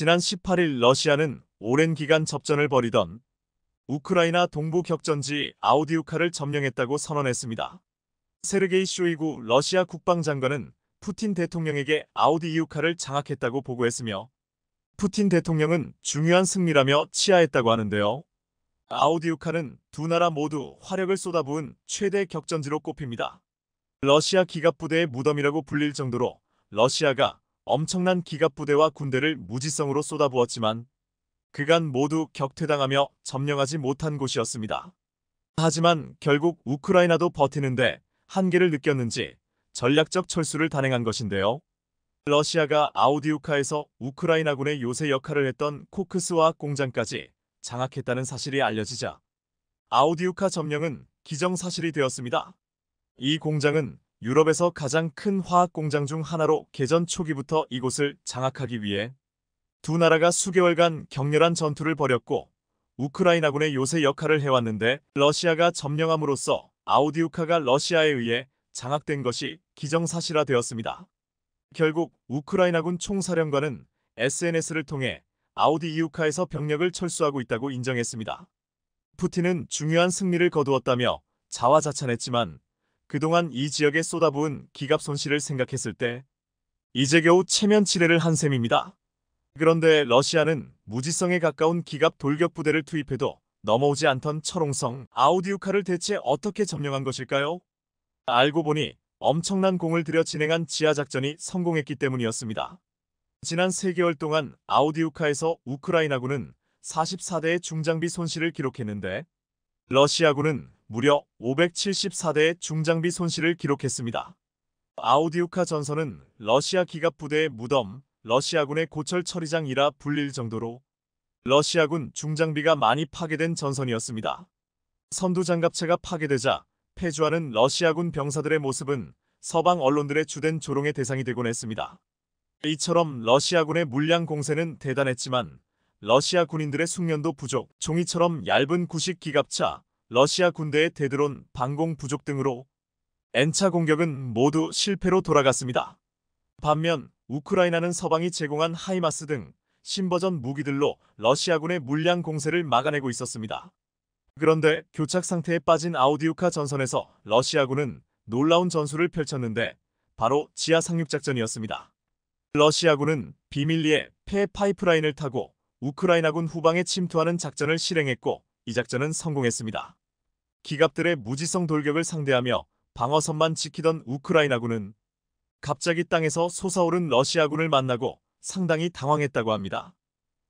지난 18일 러시아는 오랜 기간 접전을 벌이던 우크라이나 동부 격전지 아우디우카를 점령했다고 선언했습니다. 세르게이 쇼이구 러시아 국방장관은 푸틴 대통령에게 아우디이우카를 장악했다고 보고했으며 푸틴 대통령은 중요한 승리라며 치하했다고 하는데요. 아우디우카는 두 나라 모두 화력을 쏟아부은 최대 격전지로 꼽힙니다. 러시아 기갑부대의 무덤이라고 불릴 정도로 러시아가 엄청난 기갑부대와 군대를 무지성으로 쏟아부었지만 그간 모두 격퇴당하며 점령하지 못한 곳이었습니다. 하지만 결국 우크라이나도 버티는데 한계를 느꼈는지 전략적 철수를 단행한 것인데요. 러시아가 아우디우카에서 우크라이나군의 요새 역할을 했던 코크스 화학 공장까지 장악했다는 사실이 알려지자 아우디우카 점령은 기정사실이 되었습니다. 이 공장은 유럽에서 가장 큰 화학 공장 중 하나로 개전 초기부터 이곳을 장악하기 위해 두 나라가 수개월간 격렬한 전투를 벌였고 우크라이나군의 요새 역할을 해왔는데 러시아가 점령함으로써 아우디우카가 러시아에 의해 장악된 것이 기정사실화되었습니다. 결국 우크라이나군 총사령관은 SNS를 통해 아우디이우카에서 병력을 철수하고 있다고 인정했습니다. 푸틴은 중요한 승리를 거두었다며 자화자찬했지만 그동안 이 지역에 쏟아부은 기갑 손실을 생각했을 때 이제 겨우 체면치레를 한 셈입니다. 그런데 러시아는 무지성에 가까운 기갑 돌격 부대를 투입해도 넘어오지 않던 철옹성 아우디우카를 대체 어떻게 점령한 것일까요? 알고 보니 엄청난 공을 들여 진행한 지하작전이 성공했기 때문이었습니다. 지난 3개월 동안 아우디우카에서 우크라이나군은 44대의 중장비 손실을 기록했는데 러시아군은 무려 574대의 중장비 손실을 기록했습니다. 아우디우카 전선은 러시아 기갑부대의 무덤, 러시아군의 고철 처리장이라 불릴 정도로 러시아군 중장비가 많이 파괴된 전선이었습니다. 선두장갑체가 파괴되자 패주하는 러시아군 병사들의 모습은 서방 언론들의 주된 조롱의 대상이 되곤 했습니다. 이처럼 러시아군의 물량 공세는 대단했지만 러시아 군인들의 숙련도 부족, 종이처럼 얇은 구식 기갑차, 러시아 군대의 대드론, 방공 부족 등으로 N차 공격은 모두 실패로 돌아갔습니다. 반면 우크라이나는 서방이 제공한 하이마스 등 신버전 무기들로 러시아군의 물량 공세를 막아내고 있었습니다. 그런데 교착 상태에 빠진 아우디우카 전선에서 러시아군은 놀라운 전술을 펼쳤는데 바로 지하 상륙작전이었습니다. 러시아군은 비밀리에 폐 파이프라인을 타고 우크라이나군 후방에 침투하는 작전을 실행했고 이 작전은 성공했습니다. 기갑들의 무지성 돌격을 상대하며 방어선만 지키던 우크라이나군은 갑자기 땅에서 솟아오른 러시아군을 만나고 상당히 당황했다고 합니다.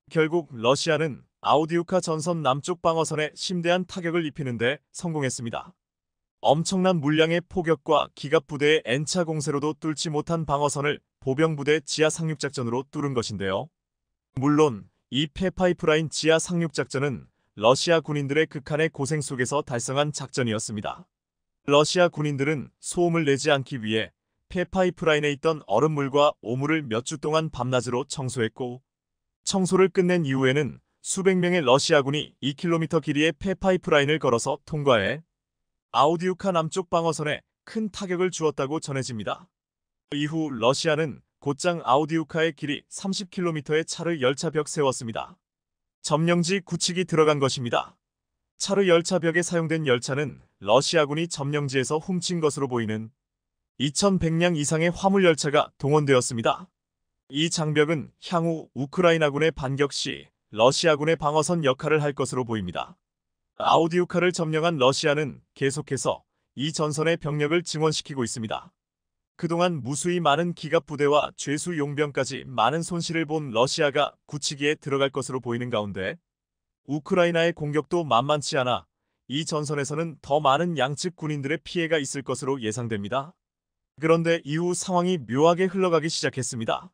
결국 러시아는 아우디우카 전선 남쪽 방어선에 심대한 타격을 입히는데 성공했습니다. 엄청난 물량의 포격과 기갑부대의 N차 공세로도 뚫지 못한 방어선을 보병부대 지하 상륙작전으로 뚫은 것인데요. 물론 이 폐파이프라인 지하 상륙작전은 러시아 군인들의 극한의 고생 속에서 달성한 작전이었습니다. 러시아 군인들은 소음을 내지 않기 위해 폐파이프라인에 있던 얼음물과 오물을 몇 주 동안 밤낮으로 청소했고 청소를 끝낸 이후에는 수백 명의 러시아군이 2km 길이의 폐파이프라인을 걸어서 통과해 아우디우카 남쪽 방어선에 큰 타격을 주었다고 전해집니다. 이후 러시아는 곧장 아우디우카의 길이 30km의 차르 열차벽 세웠습니다. 점령지 구축이 들어간 것입니다. 차르 열차벽에 사용된 열차는 러시아군이 점령지에서 훔친 것으로 보이는 2100량 이상의 화물 열차가 동원되었습니다. 이 장벽은 향후 우크라이나군의 반격 시 러시아군의 방어선 역할을 할 것으로 보입니다. 아우디우카를 점령한 러시아는 계속해서 이 전선의 병력을 증원시키고 있습니다. 그동안 무수히 많은 기갑부대와 죄수 용병까지 많은 손실을 본 러시아가 굳히기에 들어갈 것으로 보이는 가운데 우크라이나의 공격도 만만치 않아 이 전선에서는 더 많은 양측 군인들의 피해가 있을 것으로 예상됩니다. 그런데 이후 상황이 묘하게 흘러가기 시작했습니다.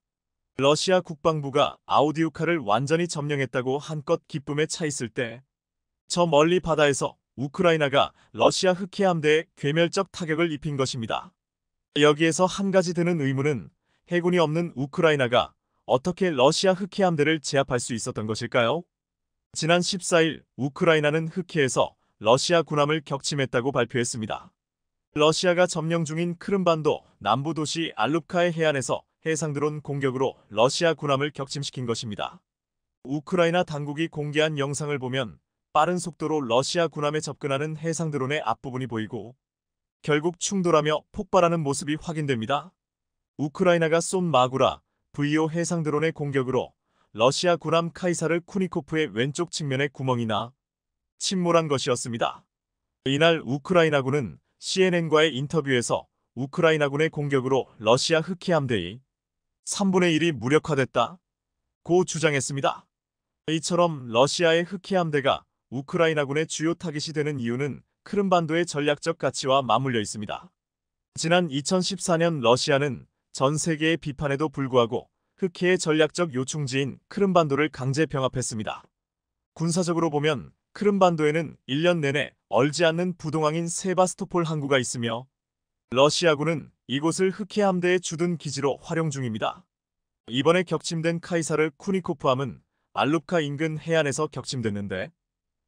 러시아 국방부가 아우디우카를 완전히 점령했다고 한껏 기쁨에 차 있을 때 저 멀리 바다에서 우크라이나가 러시아 흑해 함대에 괴멸적 타격을 입힌 것입니다. 여기에서 한 가지 드는 의문은 해군이 없는 우크라이나가 어떻게 러시아 흑해 함대를 제압할 수 있었던 것일까요? 지난 14일 우크라이나는 흑해에서 러시아 군함을 격침했다고 발표했습니다. 러시아가 점령 중인 크림반도 남부 도시 알루프카의 해안에서 해상드론 공격으로 러시아 군함을 격침시킨 것입니다. 우크라이나 당국이 공개한 영상을 보면 빠른 속도로 러시아 군함에 접근하는 해상 드론의 앞부분이 보이고 결국 충돌하며 폭발하는 모습이 확인됩니다. 우크라이나가 쏜 마구라 VO 해상 드론의 공격으로 러시아 군함 카이사르 쿠니코프의 왼쪽 측면에 구멍이 나 침몰한 것이었습니다. 이날 우크라이나군은 CNN과의 인터뷰에서 우크라이나군의 공격으로 러시아 흑해 함대의 3분의 1이 무력화됐다 고 주장했습니다. 이처럼 러시아의 흑해 함대가 우크라이나군의 주요 타깃이 되는 이유는 크림반도의 전략적 가치와 맞물려 있습니다. 지난 2014년 러시아는 전 세계의 비판에도 불구하고 흑해의 전략적 요충지인 크림반도를 강제 병합했습니다. 군사적으로 보면 크림반도에는 1년 내내 얼지 않는 부동항인 세바스토폴 항구가 있으며 러시아군은 이곳을 흑해 함대의 주둔 기지로 활용 중입니다. 이번에 격침된 카이사르 쿠니코프함은 알루카 인근 해안에서 격침됐는데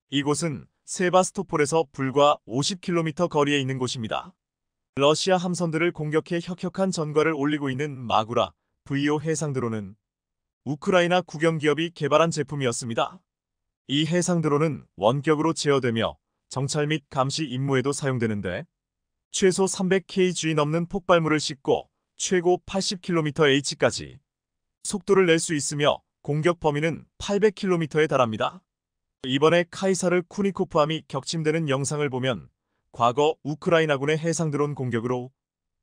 이곳은 세바스토폴에서 불과 50km 거리에 있는 곳입니다. 러시아 함선들을 공격해 혁혁한 전과를 올리고 있는 마구라 VO 해상 드론은 우크라이나 국영기업이 개발한 제품이었습니다. 이 해상 드론은 원격으로 제어되며 정찰 및 감시 임무에도 사용되는데 최소 300kg 넘는 폭발물을 싣고 최고 80km/h까지 속도를 낼 수 있으며 공격 범위는 800km에 달합니다. 이번에 카이사르 쿠니코프함이 격침되는 영상을 보면 과거 우크라이나군의 해상 드론 공격으로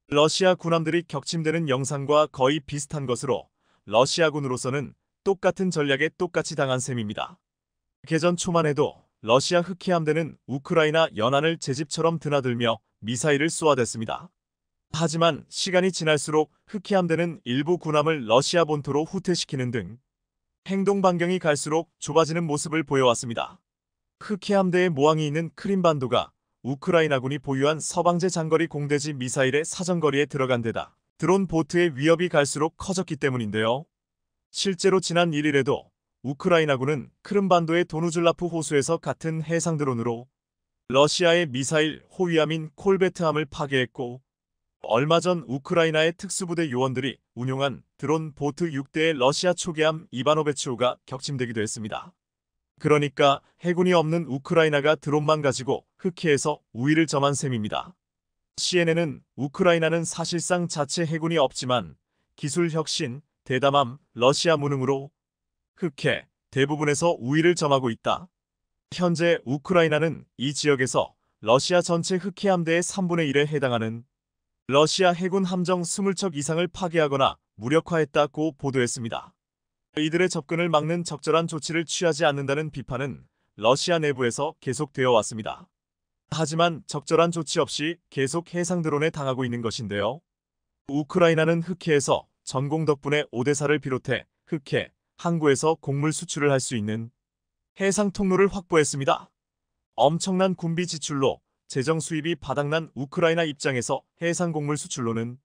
러시아 군함들이 격침되는 영상과 거의 비슷한 것으로 러시아군으로서는 똑같은 전략에 똑같이 당한 셈입니다. 개전 초만 해도 러시아 흑해 함대는 우크라이나 연안을 제 집처럼 드나들며 미사일을 쏘아댔습니다. 하지만 시간이 지날수록 흑해 함대는 일부 군함을 러시아 본토로 후퇴시키는 등 행동 반경이 갈수록 좁아지는 모습을 보여왔습니다. 흑해 함대의 모항이 있는 크림반도가 우크라이나군이 보유한 서방제 장거리 공대지 미사일의 사정거리에 들어간 데다 드론 보트의 위협이 갈수록 커졌기 때문인데요. 실제로 지난 1일에도 우크라이나군은 크림반도의 도누즐라프 호수에서 같은 해상 드론으로 러시아의 미사일 호위함인 콜베트함을 파괴했고 얼마 전 우크라이나의 특수부대 요원들이 운용한 드론 보트 6대의 러시아 초계함 이바노베츠호가 격침되기도 했습니다. 그러니까 해군이 없는 우크라이나가 드론만 가지고 흑해에서 우위를 점한 셈입니다. CNN은 우크라이나는 사실상 자체 해군이 없지만 기술 혁신, 대담함, 러시아 무능으로 흑해 대부분에서 우위를 점하고 있다. 현재 우크라이나는 이 지역에서 러시아 전체 흑해 함대의 3분의 1에 해당하는 러시아 해군 함정 20척 이상을 파괴하거나 무력화했다고 보도했습니다. 이들의 접근을 막는 적절한 조치를 취하지 않는다는 비판은 러시아 내부에서 계속되어 왔습니다. 하지만 적절한 조치 없이 계속 해상 드론에 당하고 있는 것인데요. 우크라이나는 흑해에서 전공 덕분에 오데사를 비롯해 흑해, 항구에서 곡물 수출을 할 수 있는 해상 통로를 확보했습니다. 엄청난 군비 지출로 재정 수입이 바닥난 우크라이나 입장에서 해상 곡물 수출로는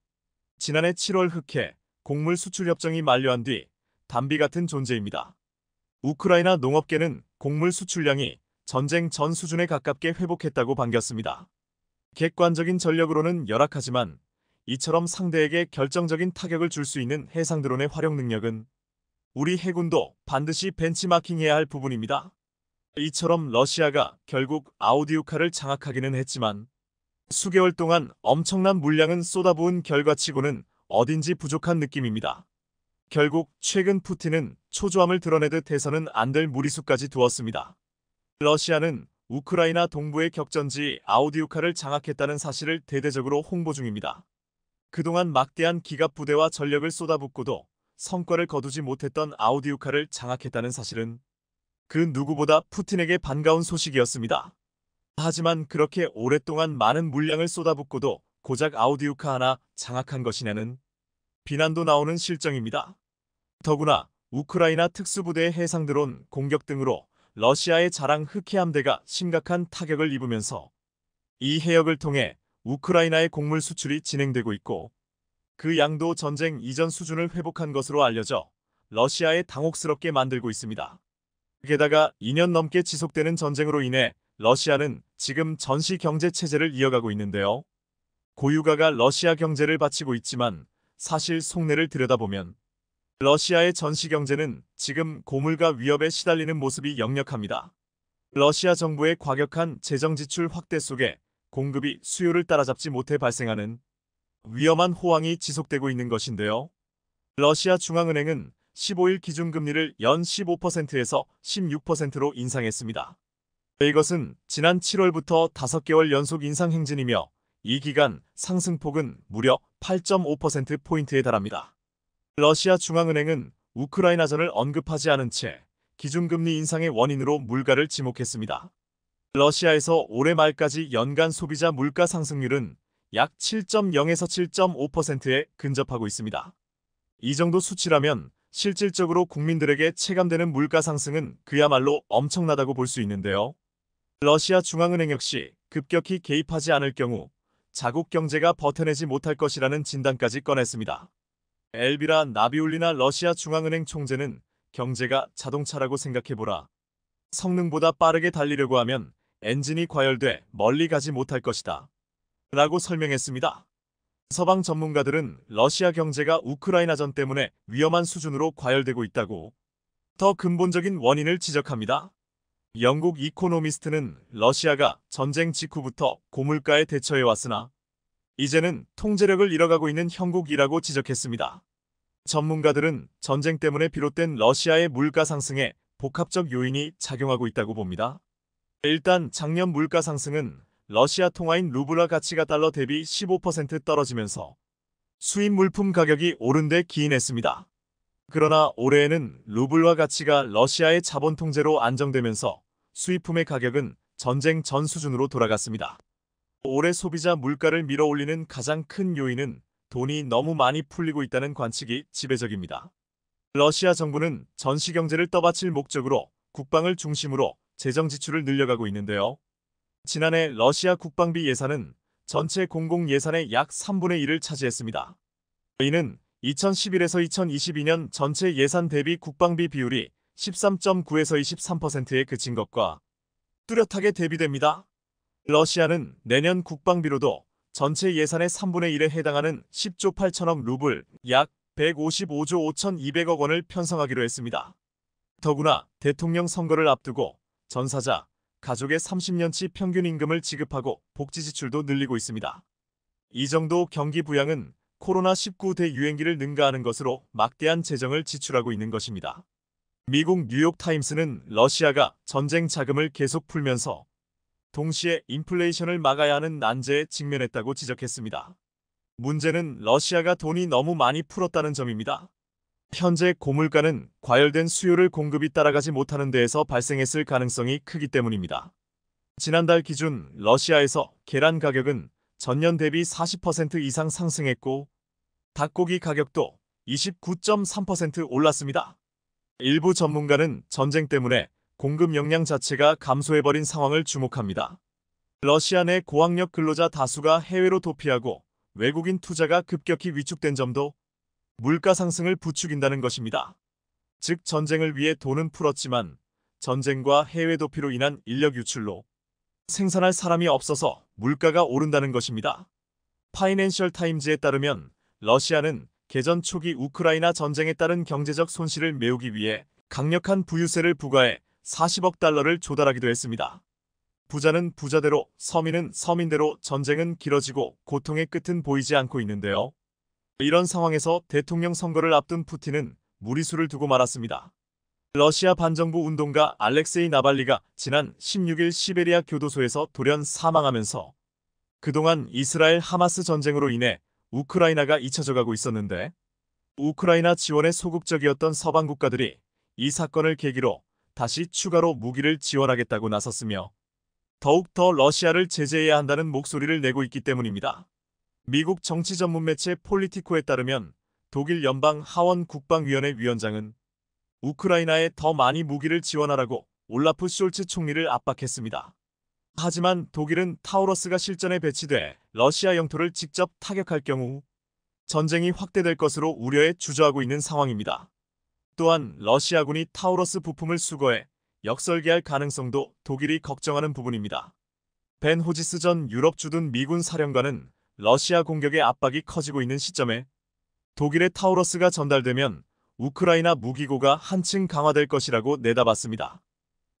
지난해 7월 흑해 곡물 수출 협정이 만료한 뒤 담비 같은 존재입니다. 우크라이나 농업계는 곡물 수출량이 전쟁 전 수준에 가깝게 회복했다고 반겼습니다. 객관적인 전력으로는 열악하지만 이처럼 상대에게 결정적인 타격을 줄 수 있는 해상 드론의 활용 능력은 우리 해군도 반드시 벤치마킹해야 할 부분입니다. 이처럼 러시아가 결국 아우디우카를 장악하기는 했지만 수개월 동안 엄청난 물량은 쏟아부은 결과치고는 어딘지 부족한 느낌입니다. 결국 최근 푸틴은 초조함을 드러내듯 해서는 안 될 무리수까지 두었습니다. 러시아는 우크라이나 동부의 격전지 아우디우카를 장악했다는 사실을 대대적으로 홍보 중입니다. 그동안 막대한 기갑 부대와 전력을 쏟아붓고도 성과를 거두지 못했던 아우디우카를 장악했다는 사실은 그 누구보다 푸틴에게 반가운 소식이었습니다. 하지만 그렇게 오랫동안 많은 물량을 쏟아붓고도 고작 아우디우카 하나 장악한 것이냐는 비난도 나오는 실정입니다. 더구나 우크라이나 특수부대의 해상 드론 공격 등으로 러시아의 자랑 흑해 함대가 심각한 타격을 입으면서 이 해역을 통해 우크라이나의 곡물 수출이 진행되고 있고 그 양도 전쟁 이전 수준을 회복한 것으로 알려져 러시아에 당혹스럽게 만들고 있습니다. 게다가 2년 넘게 지속되는 전쟁으로 인해 러시아는 지금 전시 경제 체제를 이어가고 있는데요. 고유가가 러시아 경제를 바치고 있지만 사실 속내를 들여다보면 러시아의 전시 경제는 지금 고물가 위협에 시달리는 모습이 역력합니다. 러시아 정부의 과격한 재정 지출 확대 속에 공급이 수요를 따라잡지 못해 발생하는 위험한 호황이 지속되고 있는 것인데요. 러시아 중앙은행은 15일 기준금리를 연 15%에서 16%로 인상했습니다. 이것은 지난 7월부터 5개월 연속 인상 행진이며 이 기간 상승폭은 무려 8.5%포인트에 달합니다. 러시아 중앙은행은 우크라이나전을 언급하지 않은 채 기준금리 인상의 원인으로 물가를 지목했습니다. 러시아에서 올해 말까지 연간 소비자 물가 상승률은 약 7.0에서 7.5%에 근접하고 있습니다. 이 정도 수치라면 실질적으로 국민들에게 체감되는 물가 상승은 그야말로 엄청나다고 볼 수 있는데요. 러시아 중앙은행 역시 급격히 개입하지 않을 경우 자국 경제가 버텨내지 못할 것이라는 진단까지 꺼냈습니다. 엘비라 나비울리나 러시아 중앙은행 총재는 경제가 자동차라고 생각해보라. 성능보다 빠르게 달리려고 하면 엔진이 과열돼 멀리 가지 못할 것이다. 라고 설명했습니다. 서방 전문가들은 러시아 경제가 우크라이나전 때문에 위험한 수준으로 과열되고 있다고 더 근본적인 원인을 지적합니다. 영국 이코노미스트는 러시아가 전쟁 직후부터 고물가에 대처해왔으나 이제는 통제력을 잃어가고 있는 형국이라고 지적했습니다. 전문가들은 전쟁 때문에 비롯된 러시아의 물가 상승에 복합적 요인이 작용하고 있다고 봅니다. 일단 작년 물가 상승은 러시아 통화인 루블화 가치가 달러 대비 15% 떨어지면서 수입 물품 가격이 오른 데 기인했습니다. 그러나 올해에는 루블화 가치가 러시아의 자본 통제로 안정되면서 수입품의 가격은 전쟁 전 수준으로 돌아갔습니다. 올해 소비자 물가를 밀어올리는 가장 큰 요인은 돈이 너무 많이 풀리고 있다는 관측이 지배적입니다. 러시아 정부는 전시 경제를 떠받칠 목적으로 국방을 중심으로 재정 지출을 늘려가고 있는데요. 지난해 러시아 국방비 예산은 전체 공공 예산의 약 3분의 1을 차지했습니다. 이는 2011에서 2022년 전체 예산 대비 국방비 비율이 13.9에서 23%에 그친 것과 뚜렷하게 대비됩니다. 러시아는 내년 국방비로도 전체 예산의 3분의 1에 해당하는 10조 8천억 루블, 약 155조 5,200억 원을 편성하기로 했습니다. 더구나 대통령 선거를 앞두고 전사자, 가족의 30년치 평균 임금을 지급하고 복지 지출도 늘리고 있습니다. 이 정도 경기 부양은 코로나19 대유행기를 능가하는 것으로 막대한 재정을 지출하고 있는 것입니다. 미국 뉴욕타임스는 러시아가 전쟁 자금을 계속 풀면서 동시에 인플레이션을 막아야 하는 난제에 직면했다고 지적했습니다. 문제는 러시아가 돈이 너무 많이 풀었다는 점입니다. 현재 고물가는 과열된 수요를 공급이 따라가지 못하는 데에서 발생했을 가능성이 크기 때문입니다. 지난달 기준 러시아에서 계란 가격은 전년 대비 40% 이상 상승했고 닭고기 가격도 29.3% 올랐습니다. 일부 전문가는 전쟁 때문에 공급 역량 자체가 감소해버린 상황을 주목합니다. 러시아 내 고학력 근로자 다수가 해외로 도피하고 외국인 투자가 급격히 위축된 점도 물가 상승을 부추긴다는 것입니다. 즉 전쟁을 위해 돈은 풀었지만 전쟁과 해외 도피로 인한 인력 유출로 생산할 사람이 없어서 물가가 오른다는 것입니다. 파이낸셜 타임즈에 따르면 러시아는 개전 초기 우크라이나 전쟁에 따른 경제적 손실을 메우기 위해 강력한 부유세를 부과해 40억 달러를 조달하기도 했습니다. 부자는 부자대로, 서민은 서민대로 전쟁은 길어지고 고통의 끝은 보이지 않고 있는데요. 이런 상황에서 대통령 선거를 앞둔 푸틴은 무리수를 두고 말았습니다. 러시아 반정부 운동가 알렉세이 나발리가 지난 16일 시베리아 교도소에서 돌연 사망하면서 그동안 이스라엘 하마스 전쟁으로 인해 우크라이나가 잊혀져 가고 있었는데 우크라이나 지원에 소극적이었던 서방 국가들이 이 사건을 계기로 다시 추가로 무기를 지원하겠다고 나섰으며 더욱더 러시아를 제재해야 한다는 목소리를 내고 있기 때문입니다. 미국 정치 전문 매체 폴리티코에 따르면 독일 연방 하원 국방위원회 위원장은 우크라이나에 더 많이 무기를 지원하라고 올라프 숄츠 총리를 압박했습니다. 하지만 독일은 타우러스가 실전에 배치돼 러시아 영토를 직접 타격할 경우 전쟁이 확대될 것으로 우려에 주저하고 있는 상황입니다. 또한 러시아군이 타우러스 부품을 수거해 역설계할 가능성도 독일이 걱정하는 부분입니다. 벤 호지스 전 유럽 주둔 미군 사령관은 러시아 공격의 압박이 커지고 있는 시점에 독일의 타우러스가 전달되면 우크라이나 무기고가 한층 강화될 것이라고 내다봤습니다.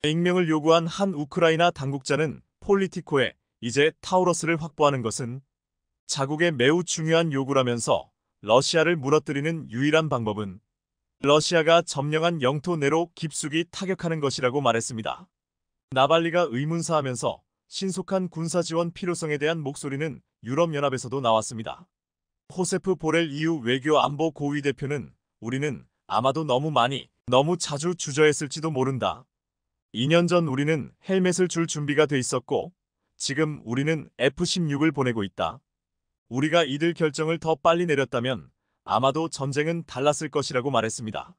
익명을 요구한 한 우크라이나 당국자는 폴리티코에 이제 타우러스를 확보하는 것은 자국의 매우 중요한 요구라면서 러시아를 무너뜨리는 유일한 방법은 러시아가 점령한 영토 내로 깊숙이 타격하는 것이라고 말했습니다. 나발리가 의문사하면서 신속한 군사 지원 필요성에 대한 목소리는 유럽연합에서도 나왔습니다. 호세프 보렐 EU 외교안보 고위 대표는 우리는 아마도 너무 자주 주저했을지도 모른다. 2년 전 우리는 헬멧을 줄 준비가 돼 있었고 지금 우리는 F-16을 보내고 있다. 우리가 이들 결정을 더 빨리 내렸다면 아마도 전쟁은 달랐을 것이라고 말했습니다.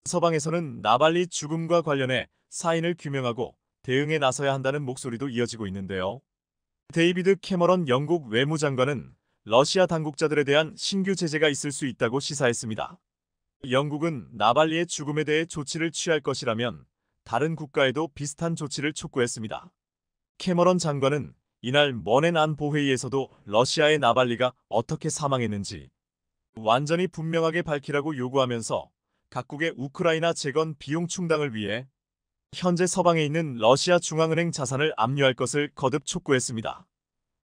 서방에서는 나발리 죽음과 관련해 사인을 규명하고 대응에 나서야 한다는 목소리도 이어지고 있는데요. 데이비드 캐머런 영국 외무장관은 러시아 당국자들에 대한 신규 제재가 있을 수 있다고 시사했습니다. 영국은 나발리의 죽음에 대해 조치를 취할 것이라면 다른 국가에도 비슷한 조치를 촉구했습니다. 캐머런 장관은 이날 머넨 안보회의에서도 러시아의 나발리가 어떻게 사망했는지 완전히 분명하게 밝히라고 요구하면서 각국의 우크라이나 재건 비용 충당을 위해 현재 서방에 있는 러시아 중앙은행 자산을 압류할 것을 거듭 촉구했습니다.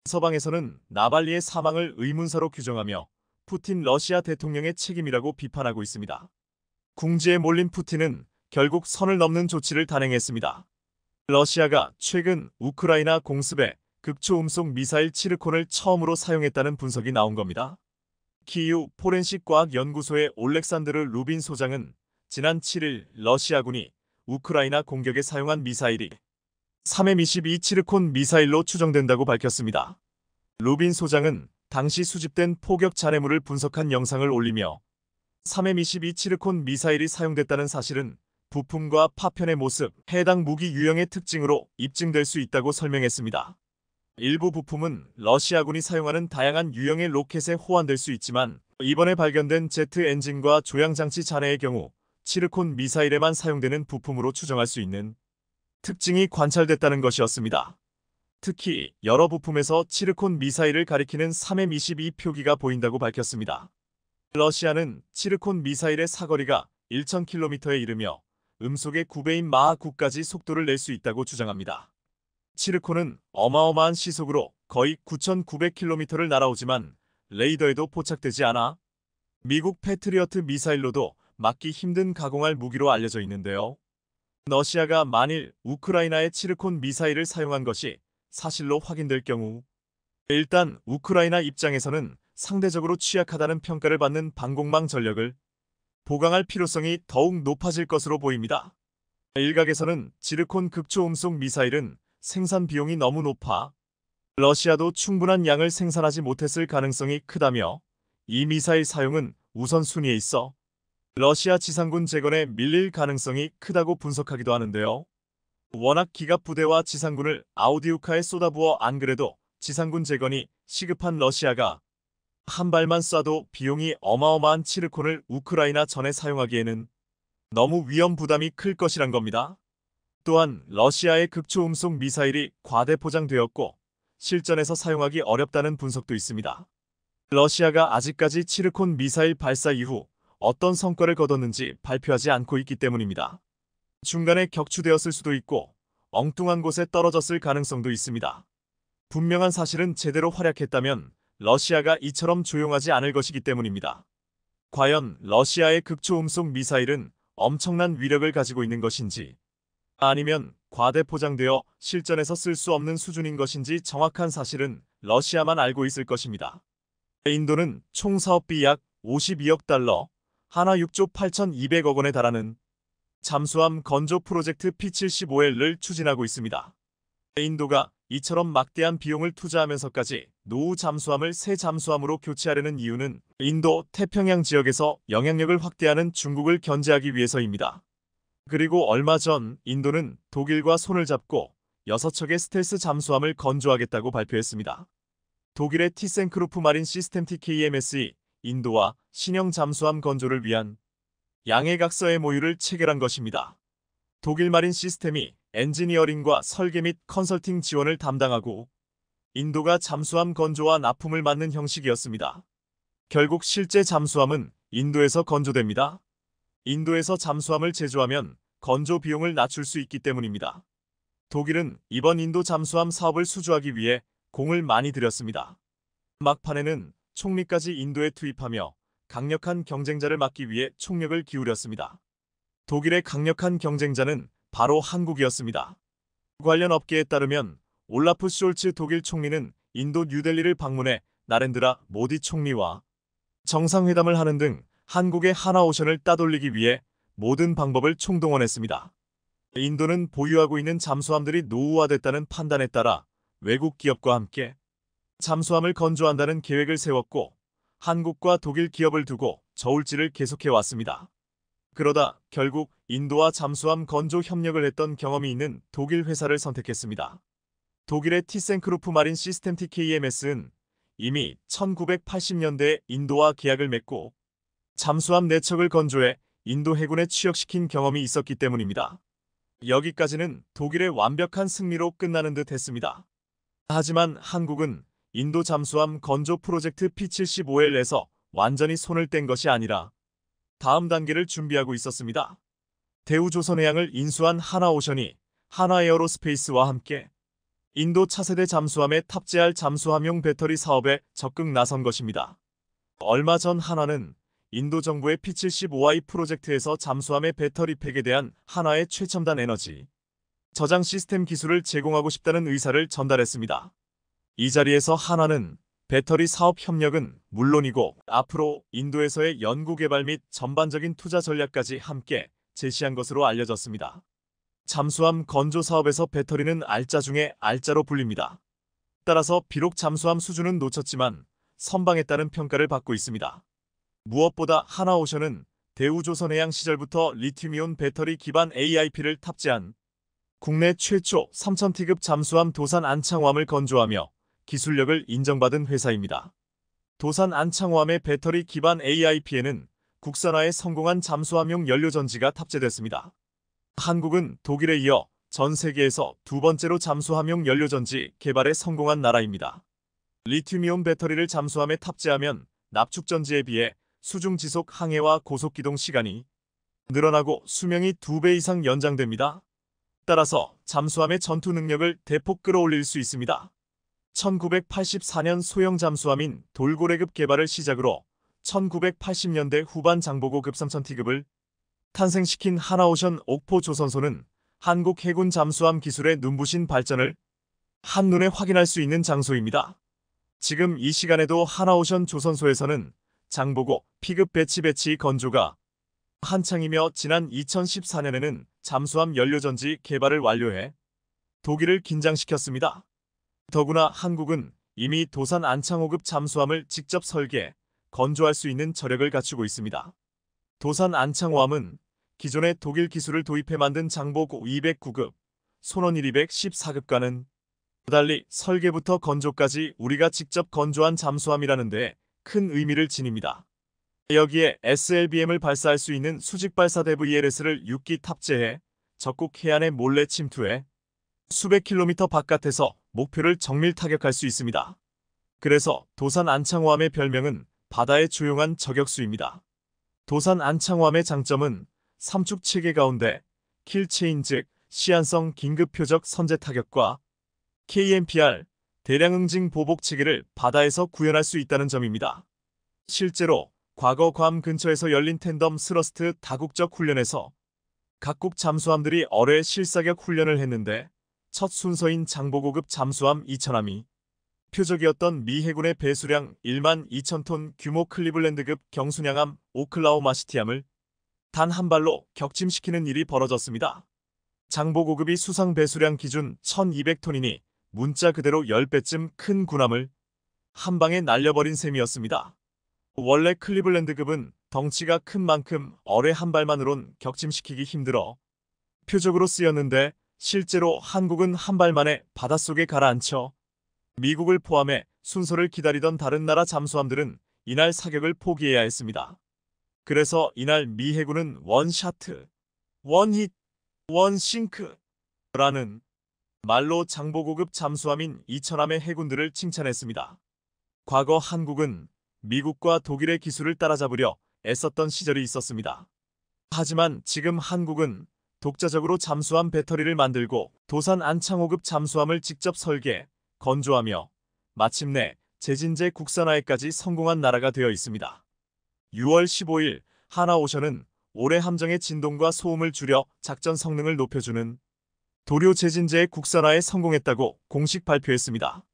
서방에서는 나발리의 사망을 의문사로 규정하며 푸틴 러시아 대통령의 책임이라고 비판하고 있습니다. 궁지에 몰린 푸틴은 결국 선을 넘는 조치를 단행했습니다. 러시아가 최근 우크라이나 공습에 극초음속 미사일 치르콘을 처음으로 사용했다는 분석이 나온 겁니다. 키이우 포렌식 과학 연구소의 올렉산드르 루빈 소장은 지난 7일 러시아군이 우크라이나 공격에 사용한 미사일이 3M22 치르콘 미사일로 추정된다고 밝혔습니다. 루빈 소장은 당시 수집된 포격 잔해물을 분석한 영상을 올리며 3M22 치르콘 미사일이 사용됐다는 사실은 부품과 파편의 모습, 해당 무기 유형의 특징으로 입증될 수 있다고 설명했습니다. 일부 부품은 러시아군이 사용하는 다양한 유형의 로켓에 호환될 수 있지만 이번에 발견된 제트 엔진과 조향장치 잔해의 경우 치르콘 미사일에만 사용되는 부품으로 추정할 수 있는 특징이 관찰됐다는 것이었습니다. 특히 여러 부품에서 치르콘 미사일을 가리키는 3M22 표기가 보인다고 밝혔습니다. 러시아는 치르콘 미사일의 사거리가 1000km에 이르며 음속의 9배인 마하 9까지 속도를 낼 수 있다고 주장합니다. 치르콘은 어마어마한 시속으로 거의 9,900km를 날아오지만 레이더에도 포착되지 않아 미국 패트리어트 미사일로도 막기 힘든 가공할 무기로 알려져 있는데요. 러시아가 만일 우크라이나의 치르콘 미사일을 사용한 것이 사실로 확인될 경우 일단 우크라이나 입장에서는 상대적으로 취약하다는 평가를 받는 방공망 전력을 보강할 필요성이 더욱 높아질 것으로 보입니다. 일각에서는 치르콘 극초음속 미사일은 생산 비용이 너무 높아 러시아도 충분한 양을 생산하지 못했을 가능성이 크다며 이 미사일 사용은 우선순위에 있어 러시아 지상군 재건에 밀릴 가능성이 크다고 분석하기도 하는데요. 워낙 기갑부대와 지상군을 아우디우카에 쏟아부어 안 그래도 지상군 재건이 시급한 러시아가 한 발만 쏴도 비용이 어마어마한 치르콘을 우크라이나 전에 사용하기에는 너무 위험 부담이 클 것이란 겁니다. 또한 러시아의 극초음속 미사일이 과대 포장되었고 실전에서 사용하기 어렵다는 분석도 있습니다. 러시아가 아직까지 치르콘 미사일 발사 이후 어떤 성과를 거뒀는지 발표하지 않고 있기 때문입니다. 중간에 격추되었을 수도 있고 엉뚱한 곳에 떨어졌을 가능성도 있습니다. 분명한 사실은 제대로 활약했다면 러시아가 이처럼 조용하지 않을 것이기 때문입니다. 과연 러시아의 극초음속 미사일은 엄청난 위력을 가지고 있는 것인지 아니면 과대 포장되어 실전에서 쓸 수 없는 수준인 것인지 정확한 사실은 러시아만 알고 있을 것입니다. 인도는 총 사업비 약 52억 달러, 하나 6조 8,200억 원에 달하는 잠수함 건조 프로젝트 P-75L을 추진하고 있습니다. 인도가 이처럼 막대한 비용을 투자하면서까지 노후 잠수함을 새 잠수함으로 교체하려는 이유는 인도 태평양 지역에서 영향력을 확대하는 중국을 견제하기 위해서입니다. 그리고 얼마 전 인도는 독일과 손을 잡고 6척의 스텔스 잠수함을 건조하겠다고 발표했습니다. 독일의 티센크루프 마린 시스템 TKMS이 인도와 신형 잠수함 건조를 위한 양해각서 MOU를 체결한 것입니다. 독일 마린 시스템이 엔지니어링과 설계 및 컨설팅 지원을 담당하고 인도가 잠수함 건조와 납품을 맡는 형식이었습니다. 결국 실제 잠수함은 인도에서 건조됩니다. 인도에서 잠수함을 제조하면 건조 비용을 낮출 수 있기 때문입니다. 독일은 이번 인도 잠수함 사업을 수주하기 위해 공을 많이 들였습니다. 막판에는 총리까지 인도에 투입하며 강력한 경쟁자를 막기 위해 총력을 기울였습니다. 독일의 강력한 경쟁자는 바로 한국이었습니다. 관련 업계에 따르면 올라프 숄츠 독일 총리는 인도 뉴델리를 방문해 나렌드라 모디 총리와 정상회담을 하는 등 한국의 하나오션을 따돌리기 위해 모든 방법을 총동원했습니다. 인도는 보유하고 있는 잠수함들이 노후화됐다는 판단에 따라 외국 기업과 함께 잠수함을 건조한다는 계획을 세웠고 한국과 독일 기업을 두고 저울질을 계속해왔습니다. 그러다 결국 인도와 잠수함 건조 협력을 했던 경험이 있는 독일 회사를 선택했습니다. 독일의 티센크루프 마린 시스템 TKMS는 이미 1980년대에 인도와 계약을 맺고 잠수함 4척을 건조해 인도 해군에 취역시킨 경험이 있었기 때문입니다. 여기까지는 독일의 완벽한 승리로 끝나는 듯 했습니다. 하지만 한국은 인도 잠수함 건조 프로젝트 P75L에서 완전히 손을 뗀 것이 아니라 다음 단계를 준비하고 있었습니다. 대우조선해양을 인수한 하나오션이 하나에어로스페이스와 함께 인도 차세대 잠수함에 탑재할 잠수함용 배터리 사업에 적극 나선 것입니다. 얼마 전 한화는 인도 정부의 P75I 프로젝트에서 잠수함의 배터리 팩에 대한 한화의 최첨단 에너지 저장 시스템 기술을 제공하고 싶다는 의사를 전달했습니다. 이 자리에서 한화는 배터리 사업 협력은 물론이고 앞으로 인도에서의 연구개발 및 전반적인 투자 전략까지 함께 제시한 것으로 알려졌습니다. 잠수함 건조 사업에서 배터리는 알짜 중에 알짜로 불립니다. 따라서 비록 잠수함 수준은 놓쳤지만 선방했다는 평가를 받고 있습니다. 무엇보다 하나오션은 대우조선해양 시절부터 리튬이온 배터리 기반 AIP를 탑재한 국내 최초 3000T급 잠수함 도산 안창호함을 건조하며 기술력을 인정받은 회사입니다. 도산 안창호함의 배터리 기반 AIP에는 국산화에 성공한 잠수함용 연료전지가 탑재됐습니다. 한국은 독일에 이어 전 세계에서 두 번째로 잠수함용 연료전지 개발에 성공한 나라입니다. 리튬이온 배터리를 잠수함에 탑재하면 납축전지에 비해 수중 지속 항해와 고속기동 시간이 늘어나고 수명이 2배 이상 연장됩니다. 따라서 잠수함의 전투 능력을 대폭 끌어올릴 수 있습니다. 1984년 소형 잠수함인 돌고래급 개발을 시작으로 1980년대 후반 장보고급 3000T급을 탄생시킨 하나오션 옥포 조선소는 한국 해군 잠수함 기술의 눈부신 발전을 한눈에 확인할 수 있는 장소입니다. 지금 이 시간에도 하나오션 조선소에서는 장보고 P급 배치 건조가 한창이며 지난 2014년에는 잠수함 연료전지 개발을 완료해 독일을 긴장시켰습니다. 더구나 한국은 이미 도산 안창호급 잠수함을 직접 설계, 건조할 수 있는 저력을 갖추고 있습니다. 도산 안창호함은 기존의 독일 기술을 도입해 만든 장보고 209급, 손원 214급과는 달리 설계부터 건조까지 우리가 직접 건조한 잠수함이라는 데 큰 의미를 지닙니다. 여기에 SLBM을 발사할 수 있는 수직발사대부 ELS를 6기 탑재해 적국 해안에 몰래 침투해 수백 킬로미터 바깥에서 목표를 정밀 타격할 수 있습니다. 그래서 도산 안창호함의 별명은 바다의 조용한 저격수입니다. 도산 안창호함의 장점은 삼축 체계 가운데 킬체인 즉 시한성 긴급 표적 선제 타격과 KMPR 대량 응징 보복 체계를 바다에서 구현할 수 있다는 점입니다. 실제로 과거 괌 근처에서 열린 텐덤 스러스트 다국적 훈련에서 각국 잠수함들이 어뢰 실사격 훈련을 했는데 첫 순서인 장보고급 잠수함 2000함이 표적이었던 미 해군의 배수량 1만 2천 톤 규모 클리블랜드급 경순양함 오클라호마 시티함을 단 한 발로 격침시키는 일이 벌어졌습니다. 장보고급이 수상 배수량 기준 1200톤이니 문자 그대로 10배쯤 큰 군함을 한 방에 날려버린 셈이었습니다. 원래 클리블랜드급은 덩치가 큰 만큼 어뢰 한 발만으론 격침시키기 힘들어 표적으로 쓰였는데 실제로 한국은 한 발 만에 바닷속에 가라앉혀 미국을 포함해 순서를 기다리던 다른 나라 잠수함들은 이날 사격을 포기해야 했습니다. 그래서 이날 미 해군은 원샤트, 원힛, 원싱크라는 말로 장보고급 잠수함인 2000함의 해군들을 칭찬했습니다. 과거 한국은 미국과 독일의 기술을 따라잡으려 애썼던 시절이 있었습니다. 하지만 지금 한국은 독자적으로 잠수함 배터리를 만들고 도산 안창호급 잠수함을 직접 설계, 건조하며 마침내 제진제 국산화에까지 성공한 나라가 되어 있습니다. 6월 15일 하나오션은 올해 함정의 진동과 소음을 줄여 작전 성능을 높여주는 도료 제진제의 국산화에 성공했다고 공식 발표했습니다.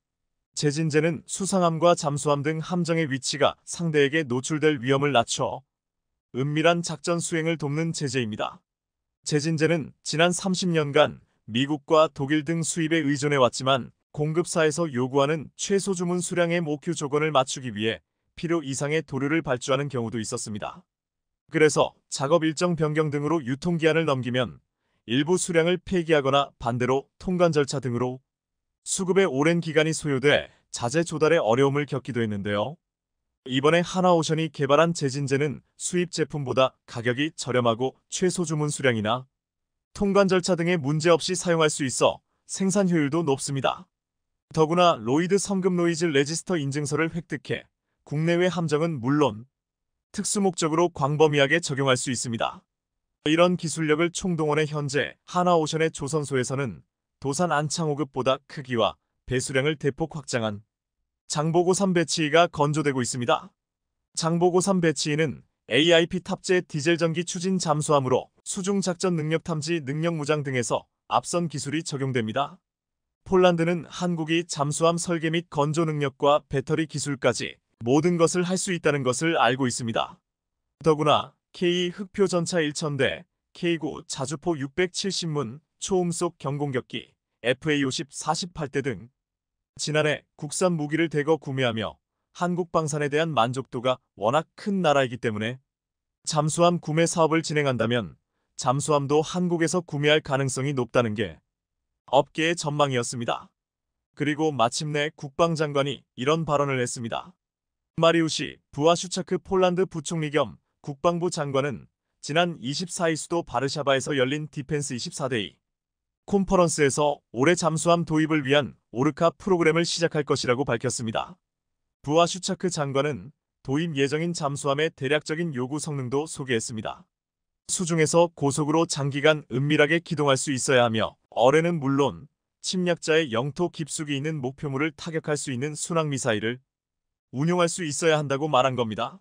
제진제는 수상함과 잠수함 등 함정의 위치가 상대에게 노출될 위험을 낮춰 은밀한 작전 수행을 돕는 제재입니다. 제진제는 지난 30년간 미국과 독일 등 수입에 의존해왔지만 공급사에서 요구하는 최소 주문 수량의 목표 조건을 맞추기 위해 필요 이상의 도료를 발주하는 경우도 있었습니다. 그래서 작업 일정 변경 등으로 유통기한을 넘기면 일부 수량을 폐기하거나 반대로 통관 절차 등으로 수급에 오랜 기간이 소요돼 자재 조달에 어려움을 겪기도 했는데요. 이번에 하나오션이 개발한 제진제는 수입 제품보다 가격이 저렴하고 최소 주문 수량이나 통관 절차 등에 문제없이 사용할 수 있어 생산 효율도 높습니다. 더구나 로이드 성급 노이즈 레지스터 인증서를 획득해 국내외 함정은 물론 특수 목적으로 광범위하게 적용할 수 있습니다. 이런 기술력을 총동원해 현재 하나오션의 조선소에서는 도산 안창호급보다 크기와 배수량을 대폭 확장한 장보고3 배치기가 건조되고 있습니다. 장보고3 배치기는 AIP 탑재 디젤 전기 추진 잠수함으로 수중 작전 능력 탐지 능력 무장 등에서 앞선 기술이 적용됩니다. 폴란드는 한국이 잠수함 설계 및 건조 능력과 배터리 기술까지 모든 것을 할 수 있다는 것을 알고 있습니다. 더구나 K 흑표 전차 1000대, K9 자주포 670문, 초음속 경공격기, FA50 48대 등 지난해 국산 무기를 대거 구매하며 한국 방산에 대한 만족도가 워낙 큰 나라이기 때문에 잠수함 구매 사업을 진행한다면 잠수함도 한국에서 구매할 가능성이 높다는 게 업계의 전망이었습니다. 그리고 마침내 국방장관이 이런 발언을 했습니다. 마리우시 부아슈차크 폴란드 부총리 겸 국방부 장관은 지난 24일 수도 바르샤바에서 열린 디펜스 24데이 콘퍼런스에서 올해 잠수함 도입을 위한 오르카 프로그램을 시작할 것이라고 밝혔습니다. 부아슈차크 장관은 도입 예정인 잠수함의 대략적인 요구 성능도 소개했습니다. 수중에서 고속으로 장기간 은밀하게 기동할 수 있어야 하며 어뢰는 물론 침략자의 영토 깊숙이 있는 목표물을 타격할 수 있는 순항미사일을 운용할 수 있어야 한다고 말한 겁니다.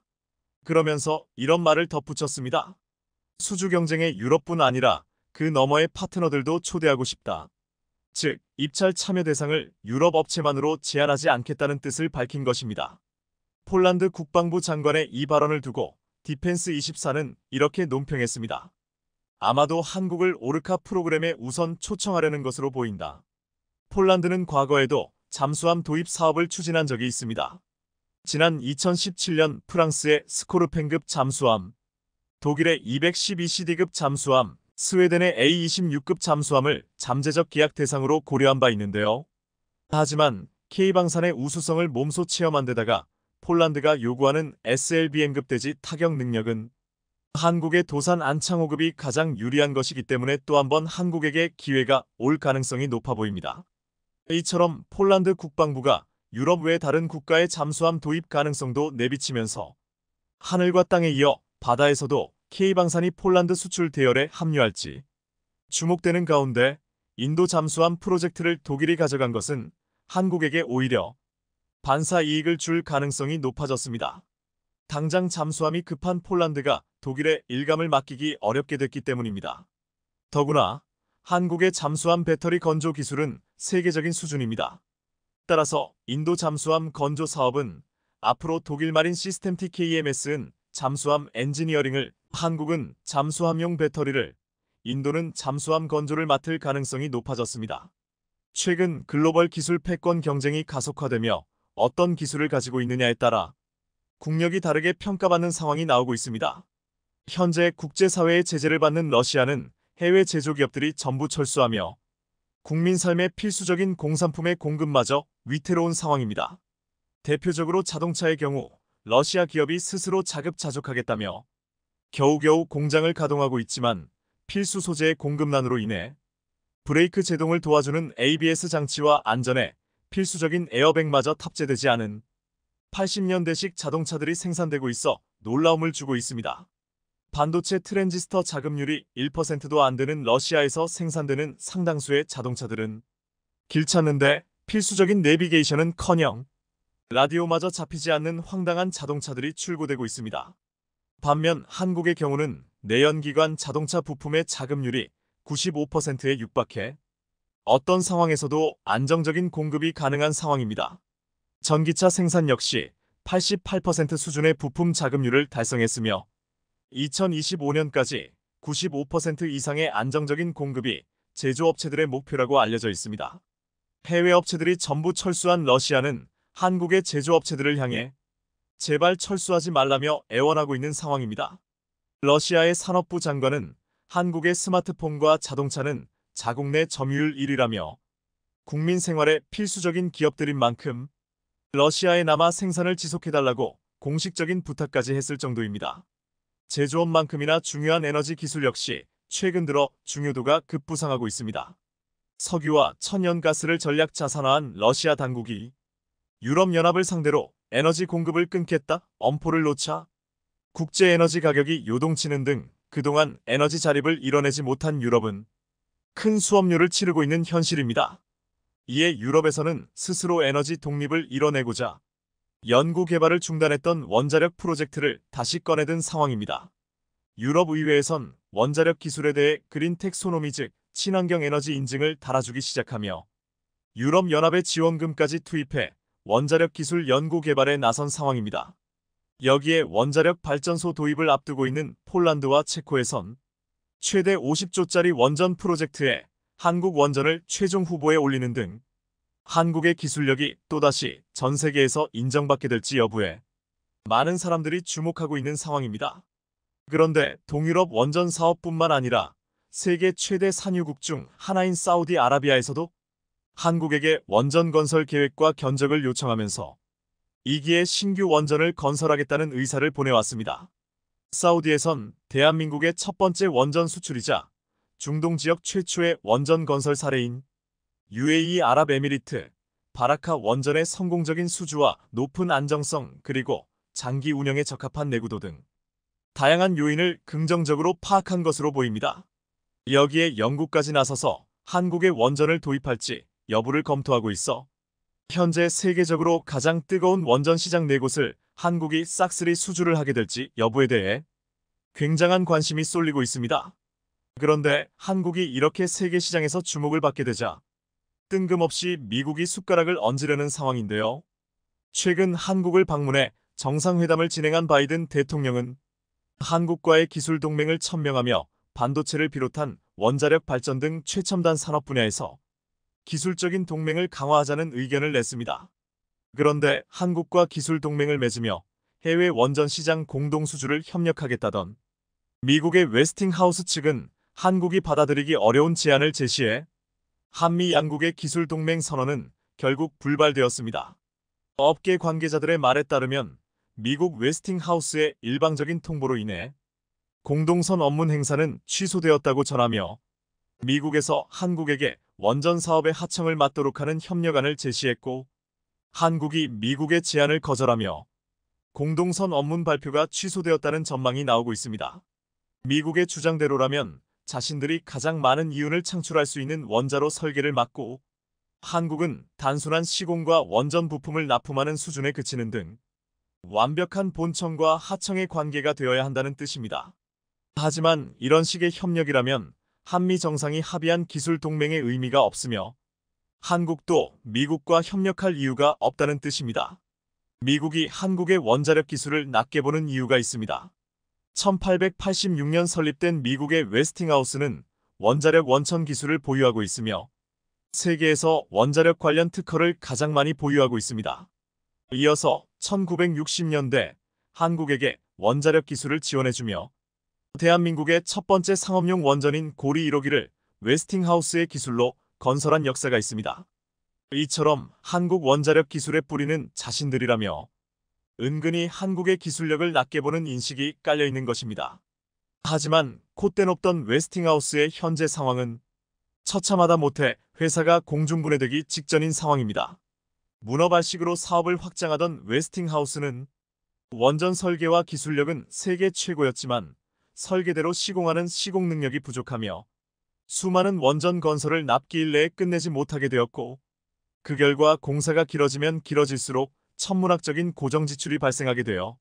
그러면서 이런 말을 덧붙였습니다. 수주 경쟁의 유럽뿐 아니라 그 너머의 파트너들도 초대하고 싶다. 즉, 입찰 참여 대상을 유럽 업체만으로 제한하지 않겠다는 뜻을 밝힌 것입니다. 폴란드 국방부 장관의 이 발언을 두고 디펜스 24는 이렇게 논평했습니다. 아마도 한국을 오르카 프로그램에 우선 초청하려는 것으로 보인다. 폴란드는 과거에도 잠수함 도입 사업을 추진한 적이 있습니다. 지난 2017년 프랑스의 스코르펜급 잠수함, 독일의 212CD급 잠수함, 스웨덴의 A26급 잠수함을 잠재적 계약 대상으로 고려한 바 있는데요. 하지만 K방산의 우수성을 몸소 체험한 데다가 폴란드가 요구하는 SLBM급 대지 타격 능력은 한국의 도산 안창호급이 가장 유리한 것이기 때문에 또 한 번 한국에게 기회가 올 가능성이 높아 보입니다. 이처럼 폴란드 국방부가 유럽 외 다른 국가의 잠수함 도입 가능성도 내비치면서 하늘과 땅에 이어 바다에서도 K방산이 폴란드 수출 대열에 합류할지 주목되는 가운데 인도 잠수함 프로젝트를 독일이 가져간 것은 한국에게 오히려 반사 이익을 줄 가능성이 높아졌습니다. 당장 잠수함이 급한 폴란드가 독일에 일감을 맡기기 어렵게 됐기 때문입니다. 더구나 한국의 잠수함 배터리 건조 기술은 세계적인 수준입니다. 따라서 인도 잠수함 건조 사업은 앞으로 독일 마린 시스템 TKMS는 잠수함 엔지니어링을, 한국은 잠수함용 배터리를, 인도는 잠수함 건조를 맡을 가능성이 높아졌습니다. 최근 글로벌 기술 패권 경쟁이 가속화되며 어떤 기술을 가지고 있느냐에 따라 국력이 다르게 평가받는 상황이 나오고 있습니다. 현재 국제사회의 제재를 받는 러시아는 해외 제조기업들이 전부 철수하며 국민 삶의 필수적인 공산품의 공급마저 위태로운 상황입니다. 대표적으로 자동차의 경우 러시아 기업이 스스로 자급자족하겠다며 겨우겨우 공장을 가동하고 있지만 필수 소재의 공급난으로 인해 브레이크 제동을 도와주는 ABS 장치와 안전에 필수적인 에어백마저 탑재되지 않은 80년대식 자동차들이 생산되고 있어 놀라움을 주고 있습니다. 반도체 트랜지스터 자급률이 1%도 안 되는 러시아에서 생산되는 상당수의 자동차들은 길 찾는데 필수적인 내비게이션은커녕 라디오마저 잡히지 않는 황당한 자동차들이 출고되고 있습니다. 반면 한국의 경우는 내연기관 자동차 부품의 자급률이 95%에 육박해 어떤 상황에서도 안정적인 공급이 가능한 상황입니다. 전기차 생산 역시 88% 수준의 부품 자급률을 달성했으며 2025년까지 95% 이상의 안정적인 공급이 제조업체들의 목표라고 알려져 있습니다. 해외 업체들이 전부 철수한 러시아는 한국의 제조업체들을 향해 제발 철수하지 말라며 애원하고 있는 상황입니다. 러시아의 산업부 장관은 한국의 스마트폰과 자동차는 자국 내 점유율 1위라며 국민 생활에 필수적인 기업들인 만큼 러시아에 남아 생산을 지속해달라고 공식적인 부탁까지 했을 정도입니다. 제조업만큼이나 중요한 에너지 기술 역시 최근 들어 중요도가 급부상하고 있습니다. 석유와 천연가스를 전략 자산화한 러시아 당국이 유럽연합을 상대로 에너지 공급을 끊겠다 엄포를 놓자 국제 에너지 가격이 요동치는 등 그동안 에너지 자립을 이뤄내지 못한 유럽은 큰 수업료를 치르고 있는 현실입니다. 이에 유럽에서는 스스로 에너지 독립을 이뤄내고자 연구 개발을 중단했던 원자력 프로젝트를 다시 꺼내든 상황입니다. 유럽의회에선 원자력 기술에 대해 그린 텍소노미 즉 친환경 에너지 인증을 달아주기 시작하며 유럽연합의 지원금까지 투입해 원자력 기술 연구 개발에 나선 상황입니다. 여기에 원자력 발전소 도입을 앞두고 있는 폴란드와 체코에선 최대 50조짜리 원전 프로젝트에 한국 원전을 최종 후보에 올리는 등 한국의 기술력이 또다시 전 세계에서 인정받게 될지 여부에 많은 사람들이 주목하고 있는 상황입니다. 그런데 동유럽 원전 사업뿐만 아니라 세계 최대 산유국 중 하나인 사우디아라비아에서도 한국에게 원전 건설 계획과 견적을 요청하면서 2기의 신규 원전을 건설하겠다는 의사를 보내왔습니다. 사우디에선 대한민국의 첫 번째 원전 수출이자 중동 지역 최초의 원전 건설 사례인 UAE 아랍에미리트 바라카 원전의 성공적인 수주와 높은 안정성 그리고 장기 운영에 적합한 내구도 등 다양한 요인을 긍정적으로 파악한 것으로 보입니다. 여기에 영국까지 나서서 한국의 원전을 도입할지 여부를 검토하고 있어 현재 세계적으로 가장 뜨거운 원전 시장 4곳을 한국이 싹쓸이 수주를 하게 될지 여부에 대해 굉장한 관심이 쏠리고 있습니다. 그런데 한국이 이렇게 세계 시장에서 주목을 받게 되자 뜬금없이 미국이 숟가락을 얹으려는 상황인데요. 최근 한국을 방문해 정상회담을 진행한 바이든 대통령은 한국과의 기술 동맹을 천명하며 반도체를 비롯한 원자력 발전 등 최첨단 산업 분야에서 기술적인 동맹을 강화하자는 의견을 냈습니다. 그런데 한국과 기술 동맹을 맺으며 해외 원전 시장 공동 수주를 협력하겠다던 미국의 웨스팅하우스 측은 한국이 받아들이기 어려운 제안을 제시해 한미 양국의 기술 동맹 선언은 결국 불발되었습니다. 업계 관계자들의 말에 따르면 미국 웨스팅하우스의 일방적인 통보로 인해 공동선 업문 행사는 취소되었다고 전하며 미국에서 한국에게 원전 사업의 하청을 맡도록 하는 협력안을 제시했고 한국이 미국의 제안을 거절하며 공동선 업문 발표가 취소되었다는 전망이 나오고 있습니다. 미국의 주장대로라면 자신들이 가장 많은 이윤을 창출할 수 있는 원자로 설계를 맡고 한국은 단순한 시공과 원전 부품을 납품하는 수준에 그치는 등 완벽한 본청과 하청의 관계가 되어야 한다는 뜻입니다. 하지만 이런 식의 협력이라면 한미 정상이 합의한 기술 동맹의 의미가 없으며 한국도 미국과 협력할 이유가 없다는 뜻입니다. 미국이 한국의 원자력 기술을 낮게 보는 이유가 있습니다. 1886년 설립된 미국의 웨스팅하우스는 원자력 원천 기술을 보유하고 있으며 세계에서 원자력 관련 특허를 가장 많이 보유하고 있습니다. 이어서 1960년대 한국에게 원자력 기술을 지원해주며 대한민국의 첫 번째 상업용 원전인 고리 1호기를 웨스팅하우스의 기술로 건설한 역사가 있습니다. 이처럼 한국 원자력 기술의 뿌리는 자신들이라며 은근히 한국의 기술력을 낮게 보는 인식이 깔려있는 것입니다. 하지만 콧대 높던 웨스팅하우스의 현재 상황은 처참하다 못해 회사가 공중분해되기 직전인 상황입니다. 문어발식으로 사업을 확장하던 웨스팅하우스는 원전 설계와 기술력은 세계 최고였지만 설계대로 시공하는 시공 능력이 부족하며 수많은 원전 건설을 납기일 내에 끝내지 못하게 되었고, 그 결과 공사가 길어지면 길어질수록 천문학적인 고정 지출이 발생하게 되어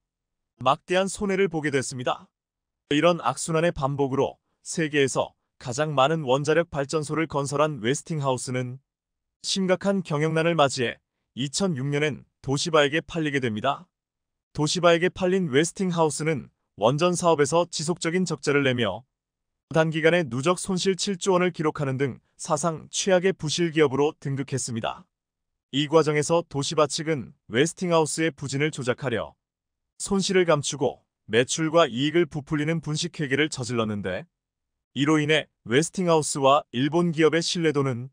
막대한 손해를 보게 됐습니다. 이런 악순환의 반복으로 세계에서 가장 많은 원자력 발전소를 건설한 웨스팅하우스는 심각한 경영난을 맞이해 2006년엔 도시바에게 팔리게 됩니다. 도시바에게 팔린 웨스팅하우스는 원전 사업에서 지속적인 적자를 내며 단기간에 누적 손실 7조 원을 기록하는 등 사상 최악의 부실 기업으로 등극했습니다. 이 과정에서 도시바 측은 웨스팅하우스의 부진을 조작하려 손실을 감추고 매출과 이익을 부풀리는 분식회계를 저질렀는데, 이로 인해 웨스팅하우스와 일본 기업의 신뢰도는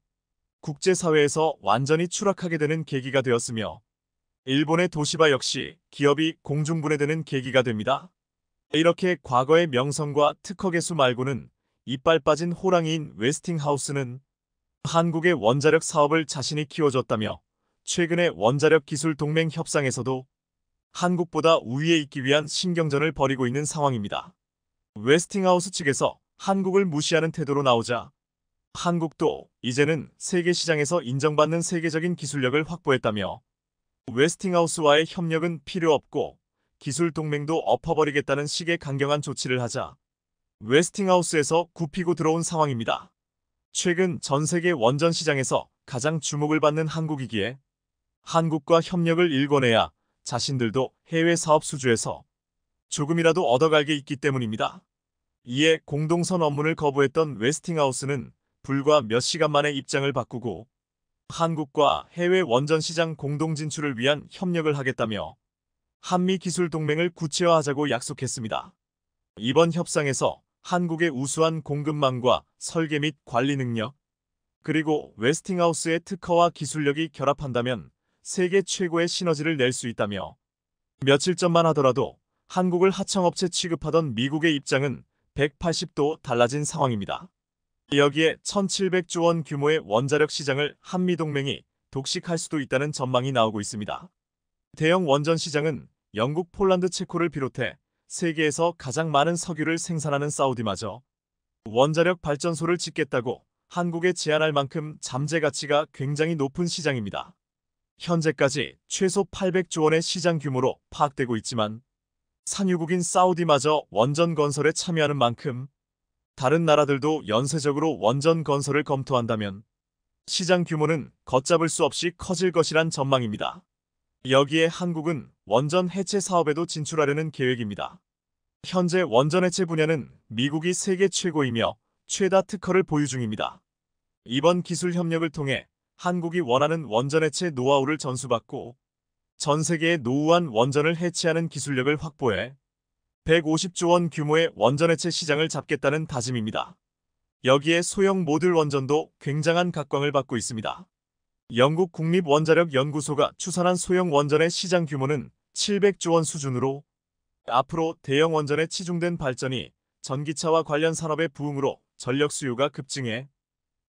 국제사회에서 완전히 추락하게 되는 계기가 되었으며, 일본의 도시바 역시 기업이 공중분해되는 계기가 됩니다. 이렇게 과거의 명성과 특허 개수 말고는 이빨 빠진 호랑이인 웨스팅하우스는 한국의 원자력 사업을 자신이 키워줬다며 최근의 원자력 기술 동맹 협상에서도 한국보다 우위에 있기 위한 신경전을 벌이고 있는 상황입니다. 웨스팅하우스 측에서 한국을 무시하는 태도로 나오자 한국도 이제는 세계 시장에서 인정받는 세계적인 기술력을 확보했다며 웨스팅하우스와의 협력은 필요 없고 기술 동맹도 엎어버리겠다는 식의 강경한 조치를 하자 웨스팅하우스에서 굽히고 들어온 상황입니다. 최근 전 세계 원전 시장에서 가장 주목을 받는 한국이기에 한국과 협력을 일궈내야 자신들도 해외 사업 수주에서 조금이라도 얻어갈 게 있기 때문입니다. 이에 공동선 업무를 거부했던 웨스팅하우스는 불과 몇 시간 만에 입장을 바꾸고 한국과 해외 원전 시장 공동 진출을 위한 협력을 하겠다며 한미 기술 동맹을 구체화하자고 약속했습니다. 이번 협상에서 한국의 우수한 공급망과 설계 및 관리 능력, 그리고 웨스팅하우스의 특허와 기술력이 결합한다면 세계 최고의 시너지를 낼 수 있다며, 며칠 전만 하더라도 한국을 하청업체 취급하던 미국의 입장은 180도 달라진 상황입니다. 여기에 1700조 원 규모의 원자력 시장을 한미동맹이 독식할 수도 있다는 전망이 나오고 있습니다. 대형 원전 시장은 영국, 폴란드, 체코를 비롯해 세계에서 가장 많은 석유를 생산하는 사우디마저 원자력 발전소를 짓겠다고 한국에 제안할 만큼 잠재 가치가 굉장히 높은 시장입니다. 현재까지 최소 800조 원의 시장 규모로 파악되고 있지만 산유국인 사우디마저 원전 건설에 참여하는 만큼 다른 나라들도 연쇄적으로 원전 건설을 검토한다면 시장 규모는 걷잡을 수 없이 커질 것이란 전망입니다. 여기에 한국은 원전 해체 사업에도 진출하려는 계획입니다. 현재 원전 해체 분야는 미국이 세계 최고이며 최다 특허를 보유 중입니다. 이번 기술 협력을 통해 한국이 원하는 원전 해체 노하우를 전수받고 전 세계의 노후한 원전을 해체하는 기술력을 확보해 150조 원 규모의 원전 해체 시장을 잡겠다는 다짐입니다. 여기에 소형 모듈 원전도 굉장한 각광을 받고 있습니다. 영국 국립원자력연구소가 추산한 소형 원전의 시장 규모는 700조 원 수준으로 앞으로 대형 원전에 치중된 발전이 전기차와 관련 산업의 부흥으로 전력 수요가 급증해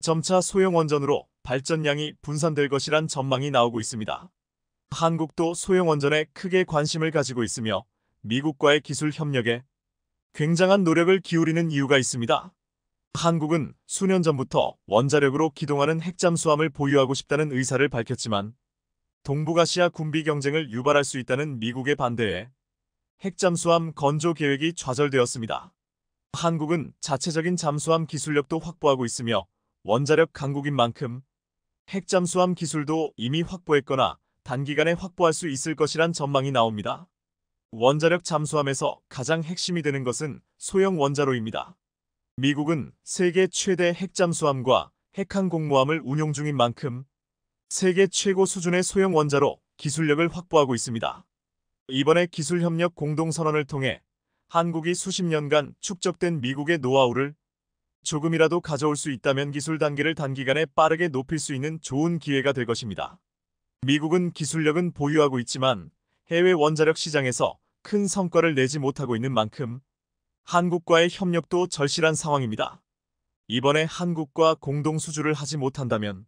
점차 소형 원전으로 발전량이 분산될 것이란 전망이 나오고 있습니다. 한국도 소형 원전에 크게 관심을 가지고 있으며 미국과의 기술 협력에 굉장한 노력을 기울이는 이유가 있습니다. 한국은 수년 전부터 원자력으로 기동하는 핵잠수함을 보유하고 싶다는 의사를 밝혔지만 동북아시아 군비 경쟁을 유발할 수 있다는 미국의 반대에 핵잠수함 건조 계획이 좌절되었습니다. 한국은 자체적인 잠수함 기술력도 확보하고 있으며 원자력 강국인 만큼 핵잠수함 기술도 이미 확보했거나 단기간에 확보할 수 있을 것이란 전망이 나옵니다. 원자력 잠수함에서 가장 핵심이 되는 것은 소형 원자로입니다. 미국은 세계 최대 핵잠수함과 핵항공모함을 운용 중인 만큼 세계 최고 수준의 소형 원자로 기술력을 확보하고 있습니다. 이번에 기술협력 공동선언을 통해 한국이 수십 년간 축적된 미국의 노하우를 조금이라도 가져올 수 있다면 기술 단계를 단기간에 빠르게 높일 수 있는 좋은 기회가 될 것입니다. 미국은 기술력은 보유하고 있지만 해외 원자력 시장에서 큰 성과를 내지 못하고 있는 만큼 한국과의 협력도 절실한 상황입니다. 이번에 한국과 공동 수주를 하지 못한다면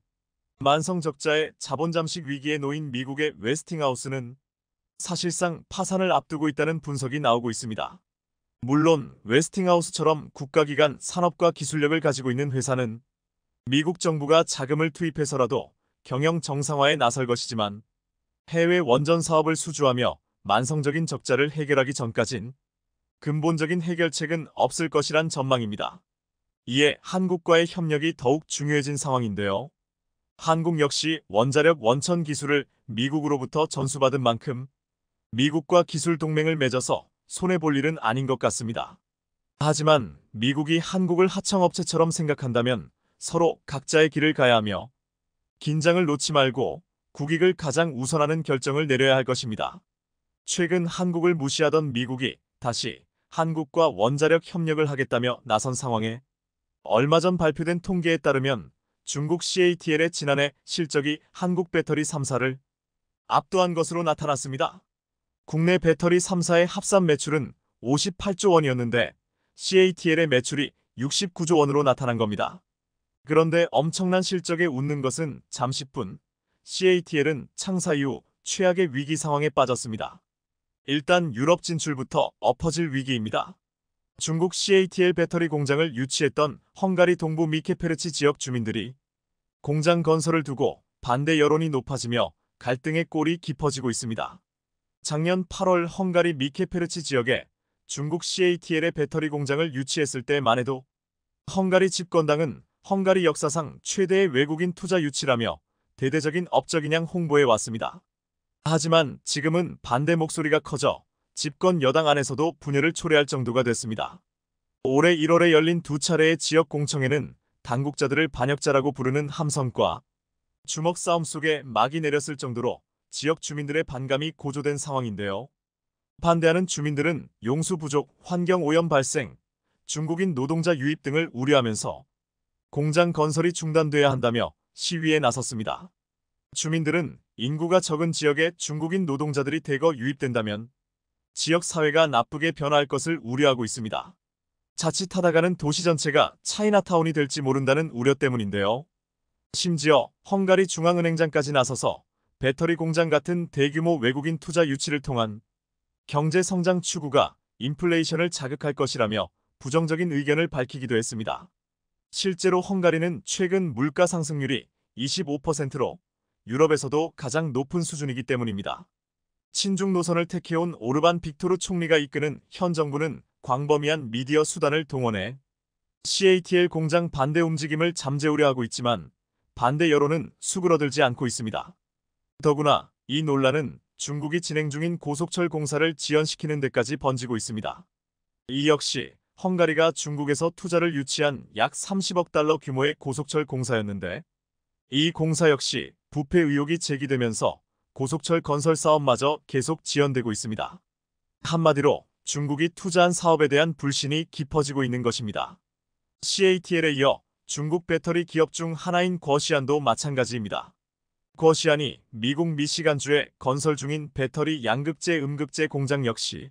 만성적자의 자본 잠식 위기에 놓인 미국의 웨스팅하우스는 사실상 파산을 앞두고 있다는 분석이 나오고 있습니다. 물론 웨스팅하우스처럼 국가기관 산업과 기술력을 가지고 있는 회사는 미국 정부가 자금을 투입해서라도 경영 정상화에 나설 것이지만 해외 원전 사업을 수주하며 만성적인 적자를 해결하기 전까진 근본적인 해결책은 없을 것이란 전망입니다. 이에 한국과의 협력이 더욱 중요해진 상황인데요. 한국 역시 원자력 원천 기술을 미국으로부터 전수받은 만큼 미국과 기술 동맹을 맺어서 손해볼 일은 아닌 것 같습니다. 하지만 미국이 한국을 하청업체처럼 생각한다면 서로 각자의 길을 가야 하며 긴장을 놓지 말고 국익을 가장 우선하는 결정을 내려야 할 것입니다. 최근 한국을 무시하던 미국이 다시 한국과 원자력 협력을 하겠다며 나선 상황에 얼마 전 발표된 통계에 따르면 중국 CATL의 지난해 실적이 한국 배터리 3사를 압도한 것으로 나타났습니다. 국내 배터리 3사의 합산 매출은 58조 원이었는데 CATL의 매출이 69조 원으로 나타난 겁니다. 그런데 엄청난 실적에 웃는 것은 잠시뿐 CATL은 창사 이후 최악의 위기 상황에 빠졌습니다. 일단 유럽 진출부터 엎어질 위기입니다. 중국 CATL 배터리 공장을 유치했던 헝가리 동부 미케페르치 지역 주민들이 공장 건설을 두고 반대 여론이 높아지며 갈등의 꼴이 깊어지고 있습니다. 작년 8월 헝가리 미케페르치 지역에 중국 CATL의 배터리 공장을 유치했을 때만 해도 헝가리 집권당은 헝가리 역사상 최대의 외국인 투자 유치라며 대대적인 업적인양 홍보해 왔습니다. 하지만 지금은 반대 목소리가 커져 집권 여당 안에서도 분열을 초래할 정도가 됐습니다. 올해 1월에 열린 두 차례의 지역 공청회는 당국자들을 반역자라고 부르는 함성과 주먹 싸움 속에 막이 내렸을 정도로 지역 주민들의 반감이 고조된 상황인데요. 반대하는 주민들은 용수 부족, 환경 오염 발생, 중국인 노동자 유입 등을 우려하면서 공장 건설이 중단돼야 한다며 시위에 나섰습니다. 주민들은 인구가 적은 지역에 중국인 노동자들이 대거 유입된다면 지역 사회가 나쁘게 변화할 것을 우려하고 있습니다. 자칫하다가는 도시 전체가 차이나타운이 될지 모른다는 우려 때문인데요. 심지어 헝가리 중앙은행장까지 나서서 배터리 공장 같은 대규모 외국인 투자 유치를 통한 경제 성장 추구가 인플레이션을 자극할 것이라며 부정적인 의견을 밝히기도 했습니다. 실제로 헝가리는 최근 물가 상승률이 25%로 유럽에서도 가장 높은 수준이기 때문입니다. 친중 노선을 택해온 오르반 빅토르 총리가 이끄는 현 정부는 광범위한 미디어 수단을 동원해 CATL 공장 반대 움직임을 잠재우려 하고 있지만 반대 여론은 수그러들지 않고 있습니다. 더구나 이 논란은 중국이 진행 중인 고속철 공사를 지연시키는 데까지 번지고 있습니다. 이 역시 헝가리가 중국에서 투자를 유치한 약 30억 달러 규모의 고속철 공사였는데 이 공사 역시 부패 의혹이 제기되면서 고속철 건설 사업마저 계속 지연되고 있습니다. 한마디로 중국이 투자한 사업에 대한 불신이 깊어지고 있는 것입니다. CATL에 이어 중국 배터리 기업 중 하나인 거시안도 마찬가지입니다. 거시안이 미국 미시간주에 건설 중인 배터리 양극재 음극재 공장 역시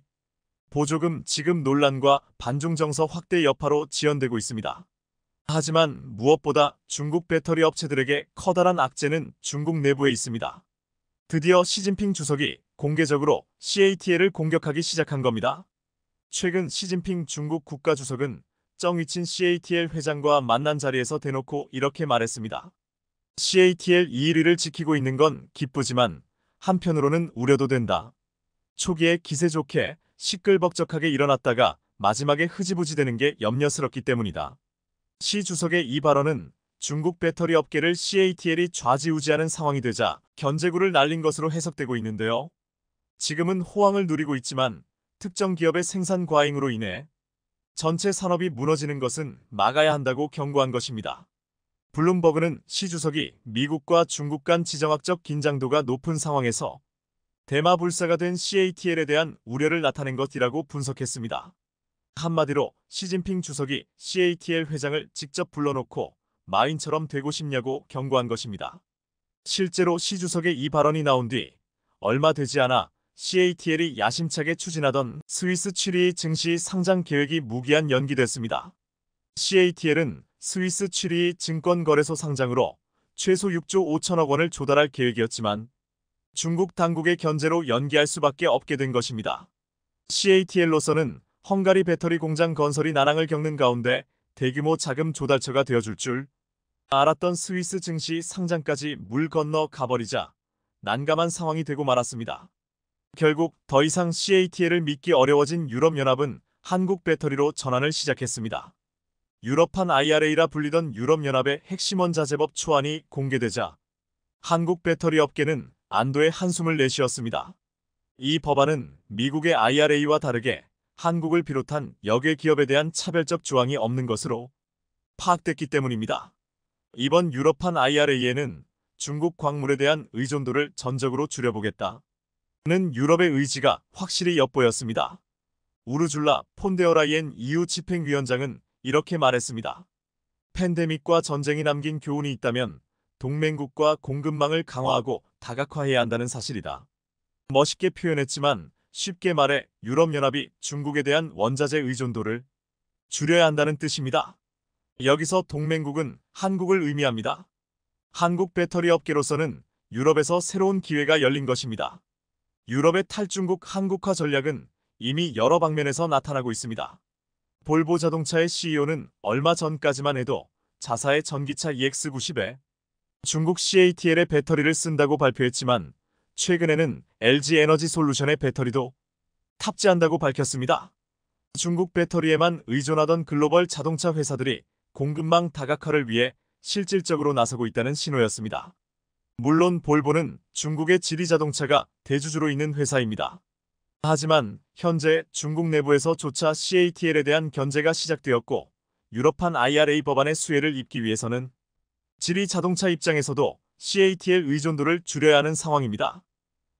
보조금 지급 논란과 반중 정서 확대 여파로 지연되고 있습니다. 하지만 무엇보다 중국 배터리 업체들에게 커다란 악재는 중국 내부에 있습니다. 드디어 시진핑 주석이 공개적으로 CATL을 공격하기 시작한 겁니다. 최근 시진핑 중국 국가주석은 정위친 CATL 회장과 만난 자리에서 대놓고 이렇게 말했습니다. CATL 2위를 지키고 있는 건 기쁘지만 한편으로는 우려도 된다. 초기에 기세 좋게 시끌벅적하게 일어났다가 마지막에 흐지부지 되는 게 염려스럽기 때문이다. 시 주석의 이 발언은 중국 배터리 업계를 CATL이 좌지우지하는 상황이 되자 견제구를 날린 것으로 해석되고 있는데요. 지금은 호황을 누리고 있지만 특정 기업의 생산 과잉으로 인해 전체 산업이 무너지는 것은 막아야 한다고 경고한 것입니다. 블룸버그는 시 주석이 미국과 중국 간 지정학적 긴장도가 높은 상황에서 대마불사가 된 CATL에 대한 우려를 나타낸 것이라고 분석했습니다. 한마디로 시진핑 주석이 CATL 회장을 직접 불러놓고 마윈처럼 되고 싶냐고 경고한 것입니다. 실제로 시 주석의 이 발언이 나온 뒤 얼마 되지 않아 CATL이 야심차게 추진하던 스위스 7위 증시 상장 계획이 무기한 연기됐습니다. CATL은 스위스 7위 증권거래소 상장으로 최소 6조 5천억 원을 조달할 계획이었지만 중국 당국의 견제로 연기할 수밖에 없게 된 것입니다. CATL로서는 헝가리 배터리 공장 건설이 난항을 겪는 가운데 대규모 자금 조달처가 되어줄 줄 알았던 스위스 증시 상장까지 물 건너 가버리자 난감한 상황이 되고 말았습니다. 결국 더 이상 CATL을 믿기 어려워진 유럽연합은 한국 배터리로 전환을 시작했습니다. 유럽판 IRA라 불리던 유럽연합의 핵심 원자재법 초안이 공개되자 한국 배터리 업계는 안도의 한숨을 내쉬었습니다. 이 법안은 미국의 IRA와 다르게 한국을 비롯한 여객 기업에 대한 차별적 조항이 없는 것으로 파악됐기 때문입니다. 이번 유럽판 IRA에는 중국 광물에 대한 의존도를 전적으로 줄여보겠다는 유럽의 의지가 확실히 엿보였습니다. 우르줄라 폰데어라이엔 EU 집행위원장은 이렇게 말했습니다. 팬데믹과 전쟁이 남긴 교훈이 있다면 동맹국과 공급망을 강화하고 다각화해야 한다는 사실이다. 멋있게 표현했지만 쉽게 말해 유럽연합이 중국에 대한 원자재 의존도를 줄여야 한다는 뜻입니다. 여기서 동맹국은 한국을 의미합니다. 한국 배터리 업계로서는 유럽에서 새로운 기회가 열린 것입니다. 유럽의 탈중국 한국화 전략은 이미 여러 방면에서 나타나고 있습니다. 볼보 자동차의 CEO는 얼마 전까지만 해도 자사의 전기차 EX90에 중국 CATL의 배터리를 쓴다고 발표했지만 최근에는 LG 에너지 솔루션의 배터리도 탑재한다고 밝혔습니다. 중국 배터리에만 의존하던 글로벌 자동차 회사들이 공급망 다각화를 위해 실질적으로 나서고 있다는 신호였습니다. 물론 볼보는 중국의 지리 자동차가 대주주로 있는 회사입니다. 하지만 현재 중국 내부에서조차 CATL에 대한 견제가 시작되었고 유럽판 IRA 법안의 수혜를 입기 위해서는 지리 자동차 입장에서도 CATL 의존도를 줄여야 하는 상황입니다.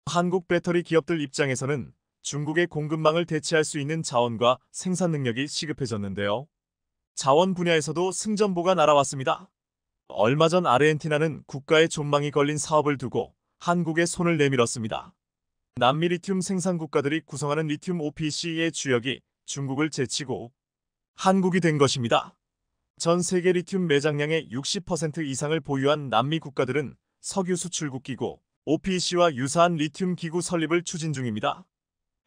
한국 배터리 기업들 입장에서는 중국의 공급망을 대체할 수 있는 자원과 생산 능력이 시급해졌는데요. 자원 분야에서도 승전보가 날아왔습니다. 얼마 전 아르헨티나는 국가의 존망이 걸린 사업을 두고 한국에 손을 내밀었습니다. 남미 리튬 생산 국가들이 구성하는 리튬 OPC의 주역이 중국을 제치고 한국이 된 것입니다. 전 세계 리튬 매장량의 60% 이상을 보유한 남미 국가들은 석유 수출국 기구 OPC와 유사한 리튬 기구 설립을 추진 중입니다.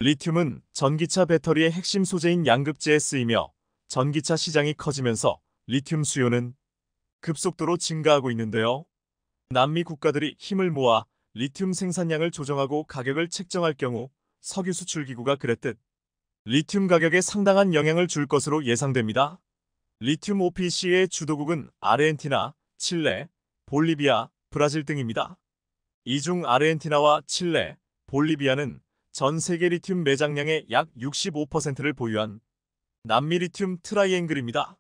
리튬은 전기차 배터리의 핵심 소재인 양극재에 쓰이며 전기차 시장이 커지면서 리튬 수요는 급속도로 증가하고 있는데요. 남미 국가들이 힘을 모아 리튬 생산량을 조정하고 가격을 책정할 경우 석유 수출 기구가 그랬듯 리튬 가격에 상당한 영향을 줄 것으로 예상됩니다. 리튬 OPC의 주도국은 아르헨티나, 칠레, 볼리비아, 브라질 등입니다. 이 중 아르헨티나와 칠레, 볼리비아는 전 세계 리튬 매장량의 약 65%를 보유한 남미 리튬 트라이앵글입니다.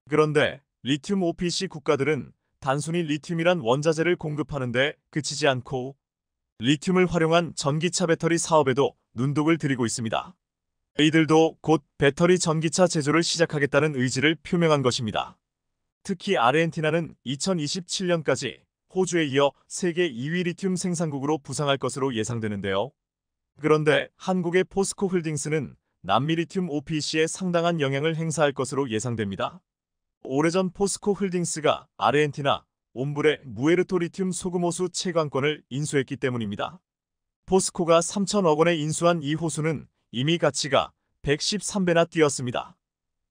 그런데 리튬 OPC 국가들은 단순히 리튬이란 원자재를 공급하는 데 그치지 않고 리튬을 활용한 전기차 배터리 사업에도 눈독을 들이고 있습니다. 이들도 곧 배터리 전기차 제조를 시작하겠다는 의지를 표명한 것입니다. 특히 아르헨티나는 2027년까지 호주에 이어 세계 2위 리튬 생산국으로 부상할 것으로 예상되는데요. 그런데 한국의 포스코 홀딩스는 남미 리튬 OPC에 상당한 영향을 행사할 것으로 예상됩니다. 오래전 포스코 홀딩스가 아르헨티나 옴브레 무에르토 리튬 소금호수 채광권을 인수했기 때문입니다. 포스코가 3천억 원에 인수한 이 호수는 이미 가치가 113배나 뛰었습니다.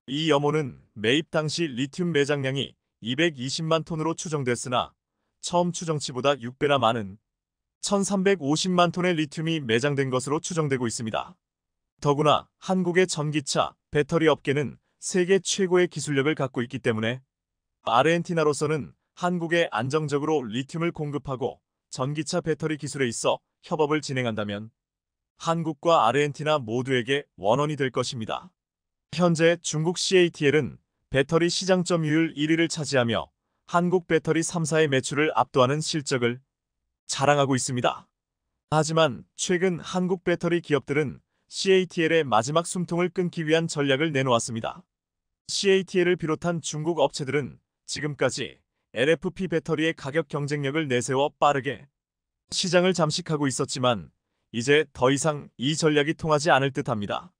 이 염호는 매입 당시 리튬 매장량이 220만 톤으로 추정됐으나 처음 추정치보다 6배나 많은 1350만 톤의 리튬이 매장된 것으로 추정되고 있습니다. 더구나 한국의 전기차, 배터리 업계는 세계 최고의 기술력을 갖고 있기 때문에 아르헨티나로서는 한국에 안정적으로 리튬을 공급하고 전기차 배터리 기술에 있어 협업을 진행한다면 한국과 아르헨티나 모두에게 원원이 될 것입니다. 현재 중국 CATL은 배터리 시장 점유율 1위를 차지하며 한국 배터리 3사의 매출을 압도하는 실적을 자랑하고 있습니다. 하지만 최근 한국 배터리 기업들은 CATL의 마지막 숨통을 끊기 위한 전략을 내놓았습니다. CATL을 비롯한 중국 업체들은 지금까지 LFP 배터리의 가격 경쟁력을 내세워 빠르게 시장을 잠식하고 있었지만 이제 더 이상 이 전략이 통하지 않을 듯합니다.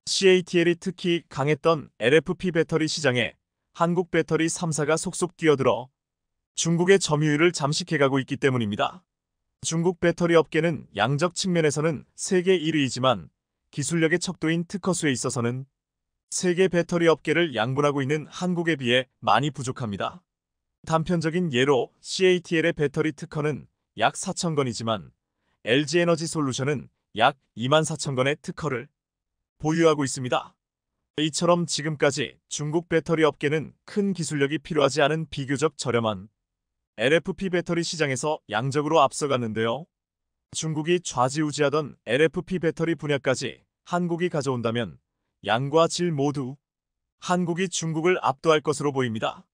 CATL이 특히 강했던 LFP 배터리 시장에 한국 배터리 3사가 속속 뛰어들어 중국의 점유율을 잠식해가고 있기 때문입니다. 중국 배터리 업계는 양적 측면에서는 세계 1위이지만 기술력의 척도인 특허수에 있어서는 세계 배터리 업계를 양분하고 있는 한국에 비해 많이 부족합니다. 단편적인 예로 CATL의 배터리 특허는 약 4,000건이지만 LG에너지솔루션은 약 24,000건의 특허를 보유하고 있습니다. 이처럼 지금까지 중국 배터리 업계는 큰 기술력이 필요하지 않은 비교적 저렴한 LFP 배터리 시장에서 양적으로 앞서갔는데요. 중국이 좌지우지하던 LFP 배터리 분야까지 한국이 가져온다면 양과 질 모두 한국이 중국을 압도할 것으로 보입니다.